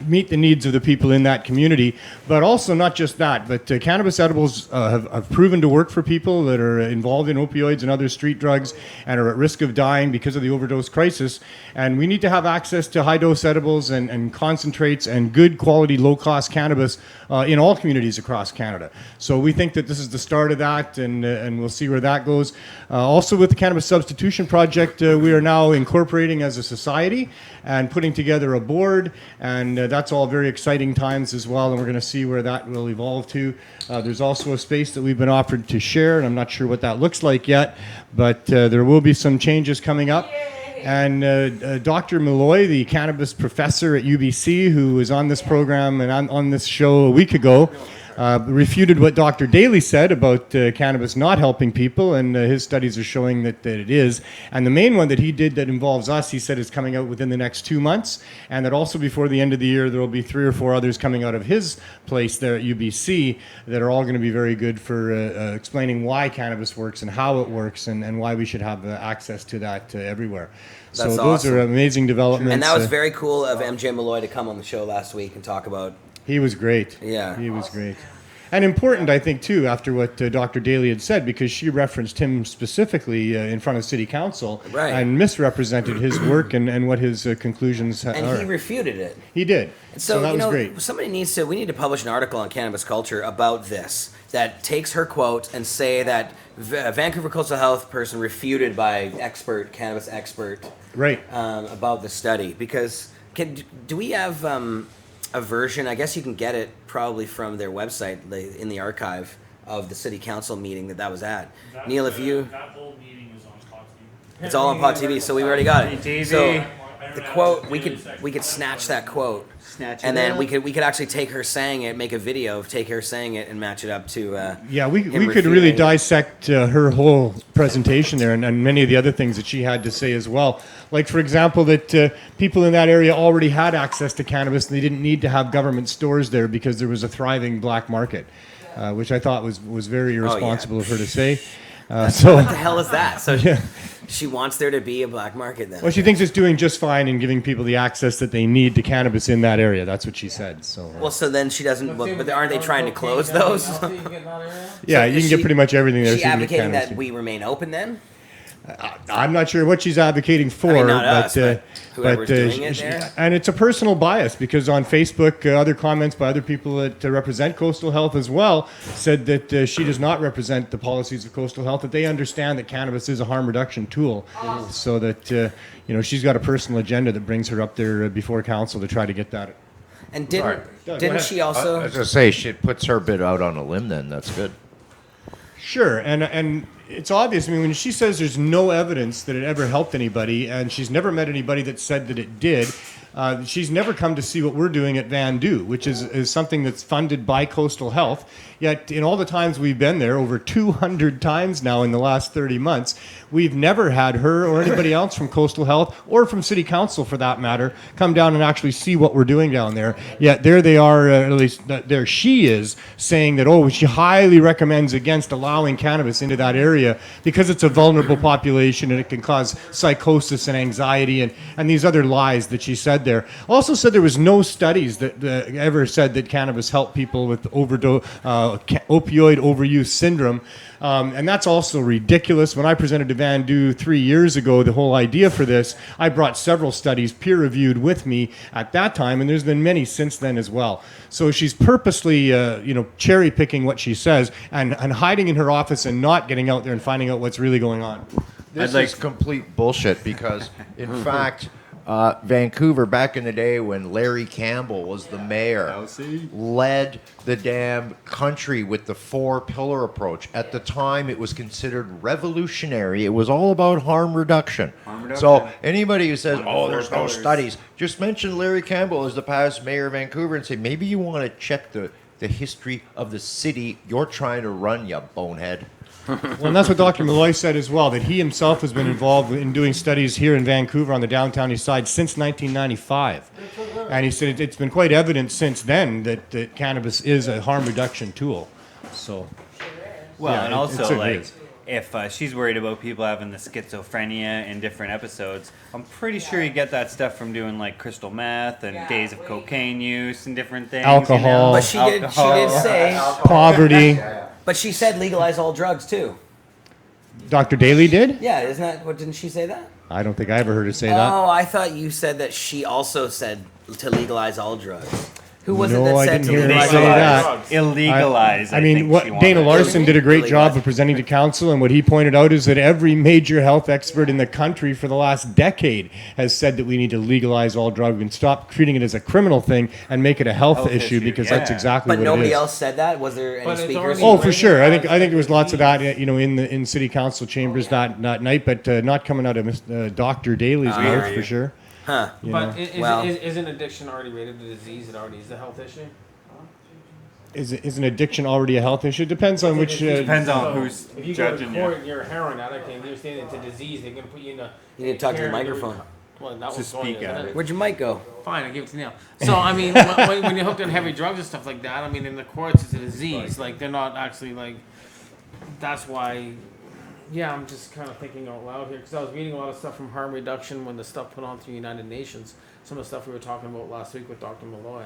meet the needs of the people in that community. But also not just that, but cannabis edibles have proven to work for people that are involved in opioids and other street drugs and are at risk of dying because of the overdose crisis. And we need to have access to high-dose edibles and concentrates and good quality low-cost cannabis in all communities across Canada. So we think that this is the start of that, and we'll see where that goes. Also with the Cannabis Substitution Project, we are now incorporating as a society and putting together a board, and that's all very exciting times as well, and we're going to see where that will evolve to. There's also a space that we've been offered to share, and I'm not sure what that looks like yet, but there will be some changes coming up. And Dr. Malloy, the cannabis professor at UBC, who was on this program and on this show a week ago, refuted what Dr. Daly said about cannabis not helping people, and his studies are showing that it is. And the main one that he did that involves us, he said, is coming out within the next 2 months, and that also before the end of the year there will be 3 or 4 others coming out of his place there at UBC that are all going to be very good for explaining why cannabis works and how it works, and why we should have access to that everywhere.
That's
so those
awesome.
are amazing developments.
And that was very cool of MJ Malloy to come on the show last week and talk about...
He was great.
Yeah.
He was great. And important, I think, too, after what Dr. Daly had said, because she referenced him specifically in front of City Council and misrepresented his work and what his conclusions are.
And he refuted it.
He did.
So
that was great.
We need to publish an article on Cannabis Culture about this, that takes her quote and say that Vancouver Coastal Health person refuted by cannabis expert,
right,
about the study. Because do we have a version? I guess you can get it probably from their website in the archive of the City Council meeting that was at. Neil, if you...
That whole meeting is
It's all on Pod TV, so we've already got it.
TV.
So the quote, we could snatch that quote, and then we could actually take her saying it, make a video of take her saying it, and match it up to.
We could really dissect her whole presentation there, and many of the other things that she had to say as well. Like, for example, that people in that area already had access to cannabis, and they didn't need to have government stores there because there was a thriving black market, which I thought was very irresponsible of her to say. So
what the hell is that? So
yeah.
She wants there to be a black market then.
Well, she thinks it's doing just fine in giving people the access that they need to cannabis in that area. That's what she said. So.
Well, so then she doesn't. But aren't they trying to close those?
Yeah, you can get pretty much everything there.
Is she advocating that we remain open then?
I'm not sure what she's advocating for,
I mean, not us, but whoever's doing it
she,
there.
and it's a personal bias because on Facebook, other comments by other people that represent Coastal Health as well said that she does not represent the policies of Coastal Health. That they understand that cannabis is a harm reduction tool, so that she's got a personal agenda that brings her up there before council to try to get that.
And didn't she also?
I was gonna say she puts her bit out on a limb. Then that's good.
Sure, and it's obvious. I mean, when she says there's no evidence that it ever helped anybody, and she's never met anybody that said that it did, she's never come to see what we're doing at Van Du, which is something that's funded by Coastal Health. Yet, in all the times we've been there, over 200 times now in the last 30 months, we've never had her or anybody else from Coastal Health, or from City Council for that matter, come down and actually see what we're doing down there. Yet there they are, at least there she is, saying that, she highly recommends against allowing cannabis into that area because it's a vulnerable population and it can cause psychosis and anxiety and these other lies that she said there. Also said there was no studies that ever said that cannabis helped people with opioid overuse syndrome. And that's also ridiculous. When I presented to Van Du 3 years ago the whole idea for this, I brought several studies peer-reviewed with me at that time, and there's been many since then as well. So she's purposely, cherry-picking what she says and hiding in her office and not getting out there and finding out what's really going on.
This is complete bullshit because, in fact, Vancouver, back in the day when Larry Campbell was the mayor, led the damn country with the 4-pillar approach. At the time, it was considered revolutionary. It was all about harm reduction. So anybody who says, there's no studies, just mention Larry Campbell as the past mayor of Vancouver and say, maybe you want to check the history of the city you're trying to run, you bonehead.
Well, and that's what Dr. Malloy said as well, that he himself has been involved in doing studies here in Vancouver on the downtown east side since 1995. And he said it's been quite evident since then that cannabis is a harm reduction tool. So,
well,
yeah,
and also,
is.
if she's worried about people having the schizophrenia in different episodes, I'm pretty sure you get that stuff from doing like crystal meth and days of cocaine use and different things.
Alcohol.
But she did say
poverty.
But she said legalize all drugs too.
Dr. Daly did?
Yeah, isn't that what? Didn't she say that?
I don't think I ever heard her say that.
Oh, I thought you said that she also said to legalize all drugs. Who was
No,
it that
I
said
didn't
to
hear her
legalize
say
all
that.
drugs?
Illegalize.
I mean, what Dana Larson did a great job of presenting to council, and what he pointed out is that every major health expert in the country for the last decade has said that we need to legalize all drugs and stop treating it as a criminal thing and make it a health issue because that's exactly
But
what it
nobody
is.
else said that. Was there any speakers?
Oh, for sure. I think there was lots of that, in city council chambers that night, but not coming out of Dr. Daly's mouth for sure.
Huh.
But isn't addiction already rated a disease? It already is a health issue?
Is an addiction already a health issue? Depends on which.
Depends on who's
if you
judging
go to court and you're a heroin addict and you're saying it's a disease, they're going to put you in a.
You need to talk to the microphone.
Well, that was going, isn't it?
Where'd your mic go?
Fine, I give it to Neil. So, I mean, when you're hooked on heavy drugs and stuff like that, I mean, in the courts, it's a disease. Like, they're not actually, like, that's why, yeah, I'm just kind of thinking out loud here. Because I was reading a lot of stuff from harm reduction when the stuff put on through the United Nations. Some of the stuff we were talking about last week with Dr. Malloy.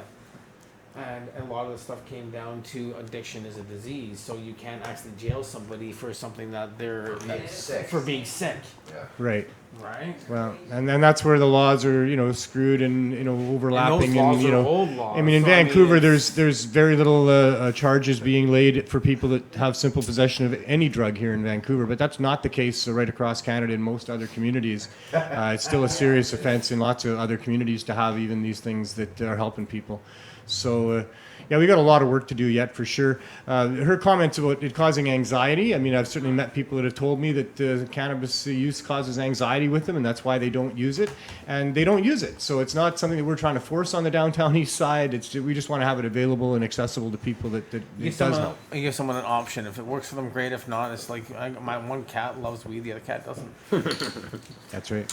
And a lot of the stuff came down to addiction is a disease. So you can't actually jail somebody for something that they're... For being sick.
Yeah.
Right.
Right.
Well, and then that's where the laws are, screwed and overlapping,
and those laws are old laws.
I mean, in
So,
Vancouver, there's very little charges being laid for people that have simple possession of any drug here in Vancouver, but that's not the case right across Canada in most other communities. It's still a serious offense in lots of other communities to have even these things that are helping people. So, Yeah, we got a lot of work to do yet, for sure. Her comments about it causing anxiety. I mean, I've certainly met people that have told me that cannabis use causes anxiety with them, and that's why they don't use it. And they don't use it. So it's not something that we're trying to force on the downtown east side. We just want to have it available and accessible to people that it does help.
You give someone an option. If it works for them, great. If not, it's like my one cat loves weed, the other cat doesn't.
That's right.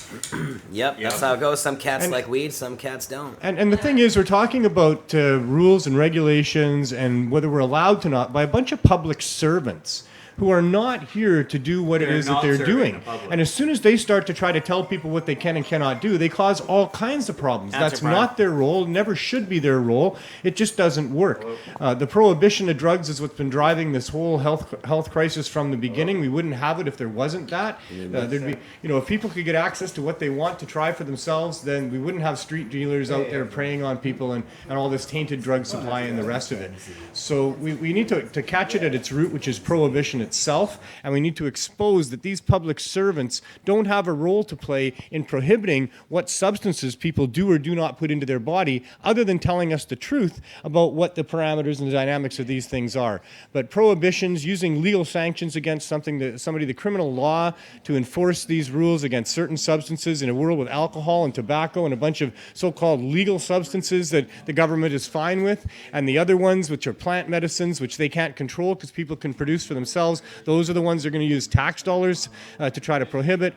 Yep, that's how it goes. Some cats like weed, some cats don't.
And the thing is, we're talking about rules and regulations and whether we're allowed to not by a bunch of public servants who are not here to do what it is that they're doing. And as soon as they start to try to tell people what they can and cannot do, they cause all kinds of problems. That's not their role, never should be their role. It just doesn't work. The prohibition of drugs is what's been driving this whole health crisis from the beginning. We wouldn't have it if there wasn't that. There'd be, if people could get access to what they want to try for themselves, then we wouldn't have street dealers out there preying on people and all this tainted drug supply and the rest of it. So we need to catch it at its root, which is prohibition itself, and we need to expose that these public servants don't have a role to play in prohibiting what substances people do or do not put into their body, other than telling us the truth about what the parameters and the dynamics of these things are. But prohibitions, using legal sanctions against the criminal law to enforce these rules against certain substances in a world with alcohol and tobacco and a bunch of so-called legal substances that the government is fine with, and the other ones, which are plant medicines, which they can't control because people can produce for themselves, those are the ones they're going to use tax dollars to try to prohibit.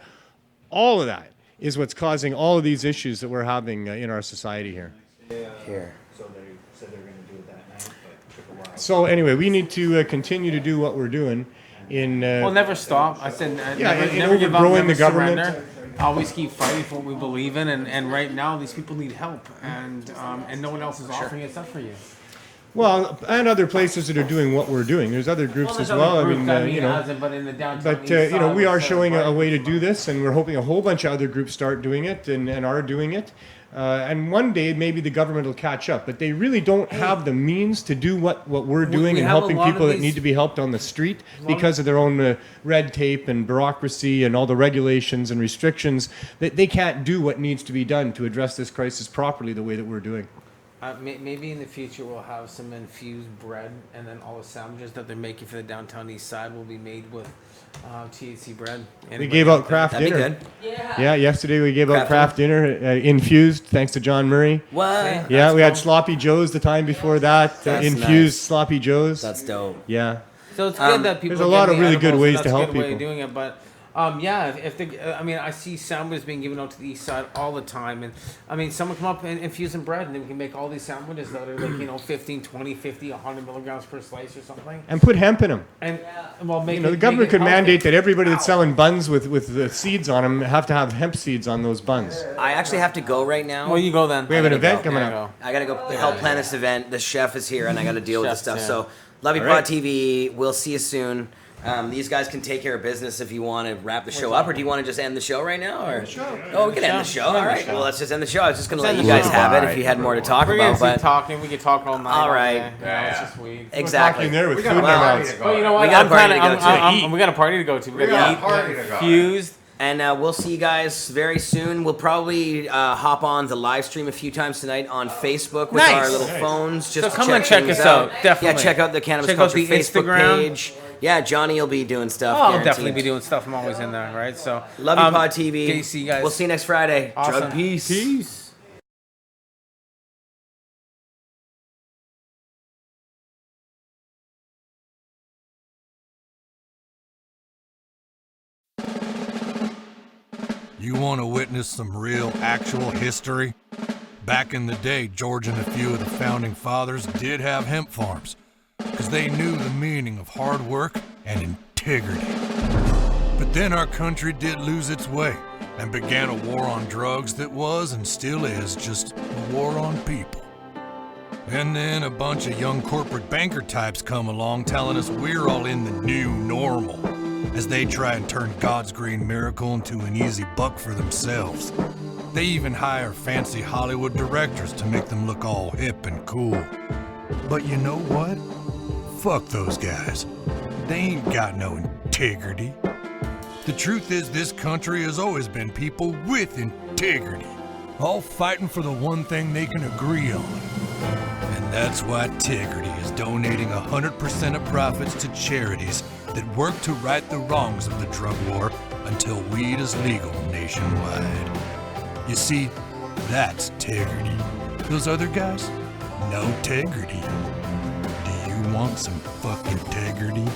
All of that is what's causing all of these issues that we're having in our society here.
Here.
So they said they're going to do it that night, but it took a while.
So anyway, we need to continue to do what we're doing.
We'll never stop. I said
in
never give up,
overgrowing
never
the government.
surrender. Always keep fighting for what we believe in, and right now these people need help, and no one else is offering it except for you.
Well, and other places that are doing what we're doing. There's other groups as well.
But in the downtown east
we
side,
are showing a way to do this, and we're hoping a whole bunch of other groups start doing it and are doing it. And one day maybe the government will catch up, but they really don't have the means to do what we're doing and helping people that need to be helped on the street because of their own red tape and bureaucracy and all the regulations and restrictions. That they can't do what needs to be done to address this crisis properly the way that we're doing.
Maybe in the future we'll have some infused bread, and then all the sandwiches that they're making for the downtown east side will be made with THC bread.
We gave out craft dinner.
That'd be good.
Yeah, yesterday we gave out craft dinner, infused, thanks to John Murray.
What?
Yeah, we had Sloppy Joes the time before that,
That's
infused
nice.
Sloppy Joes.
That's dope.
Yeah.
So it's good that people.
There's a lot of really good
edibles,
ways
and
to
that's a
help
good way
people.
of doing it, but. I see sandwiches being given out to the east side all the time, and someone come up and infuse some bread, and then we can make all these sandwiches that are like 15, 20, 50, 100 milligrams per slice or something.
And put hemp in them.
And
the government could mandate that everybody that's selling buns with the seeds on them have to have hemp seeds on those buns.
I actually have to go right now.
Well, you go then.
We have an event coming up.
I gotta go help plan this event. The chef is here, and I gotta deal with this stuff.
yeah.
So, Love You
All
Pod
right.
TV. We'll see you soon. These guys can take care of business if you want to wrap the show up, or do you want to just end the show right now? Or oh, we can end the show. All right. Well, let's just end the show. I was just gonna let you guys have it if you had more to talk
We're
about.
gonna
But
keep talking. We could talk all night.
all right.
It's just weed.
Exactly.
Talking there with food in their mouths.
But you know what?
We got a party to go to.
We got a party to go to. We got to eat. Fused.
And we'll see you guys very soon. We'll probably hop on the live stream a few times tonight on Facebook with our little phones. Just
So come
to
and check
things
us out. Definitely.
Yeah, check out the Cannabis
Check out
Culture
the
Facebook
Instagram.
page. Yeah, Johnny will be doing stuff.
I'll
guaranteed.
definitely be doing stuff. I'm always in there, right? So
Love You Pod TV.
Okay, see you guys.
We'll see you next Friday.
Awesome.
Drug peace.
Peace.
You want to witness some real, actual history? Back in the day, George and a few of the founding fathers did have hemp farms, because they knew the meaning of hard work and integrity. But then our country did lose its way and began a war on drugs that was and still is just a war on people. And then a bunch of young corporate banker types come along telling us we're all in the new normal, as they try and turn God's green miracle into an easy buck for themselves. They even hire fancy Hollywood directors to make them look all hip and cool. But you know what? Fuck those guys. They ain't got no integrity. The truth is, this country has always been people with integrity, all fighting for the one thing they can agree on, and That's why Tegridy is donating 100% of profits to charities that work to right the wrongs of the drug war until weed is legal nationwide. You see, that's Tegridy. Those other guys? No Tegridy. Do you want some fucking Tegridy?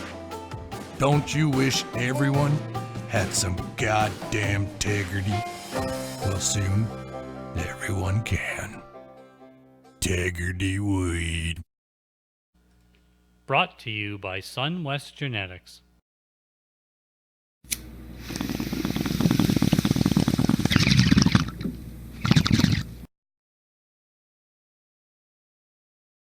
Don't you wish everyone had some goddamn Tegridy? Well, soon, everyone can. Tegridy weed.
Brought to you by Sun West Genetics.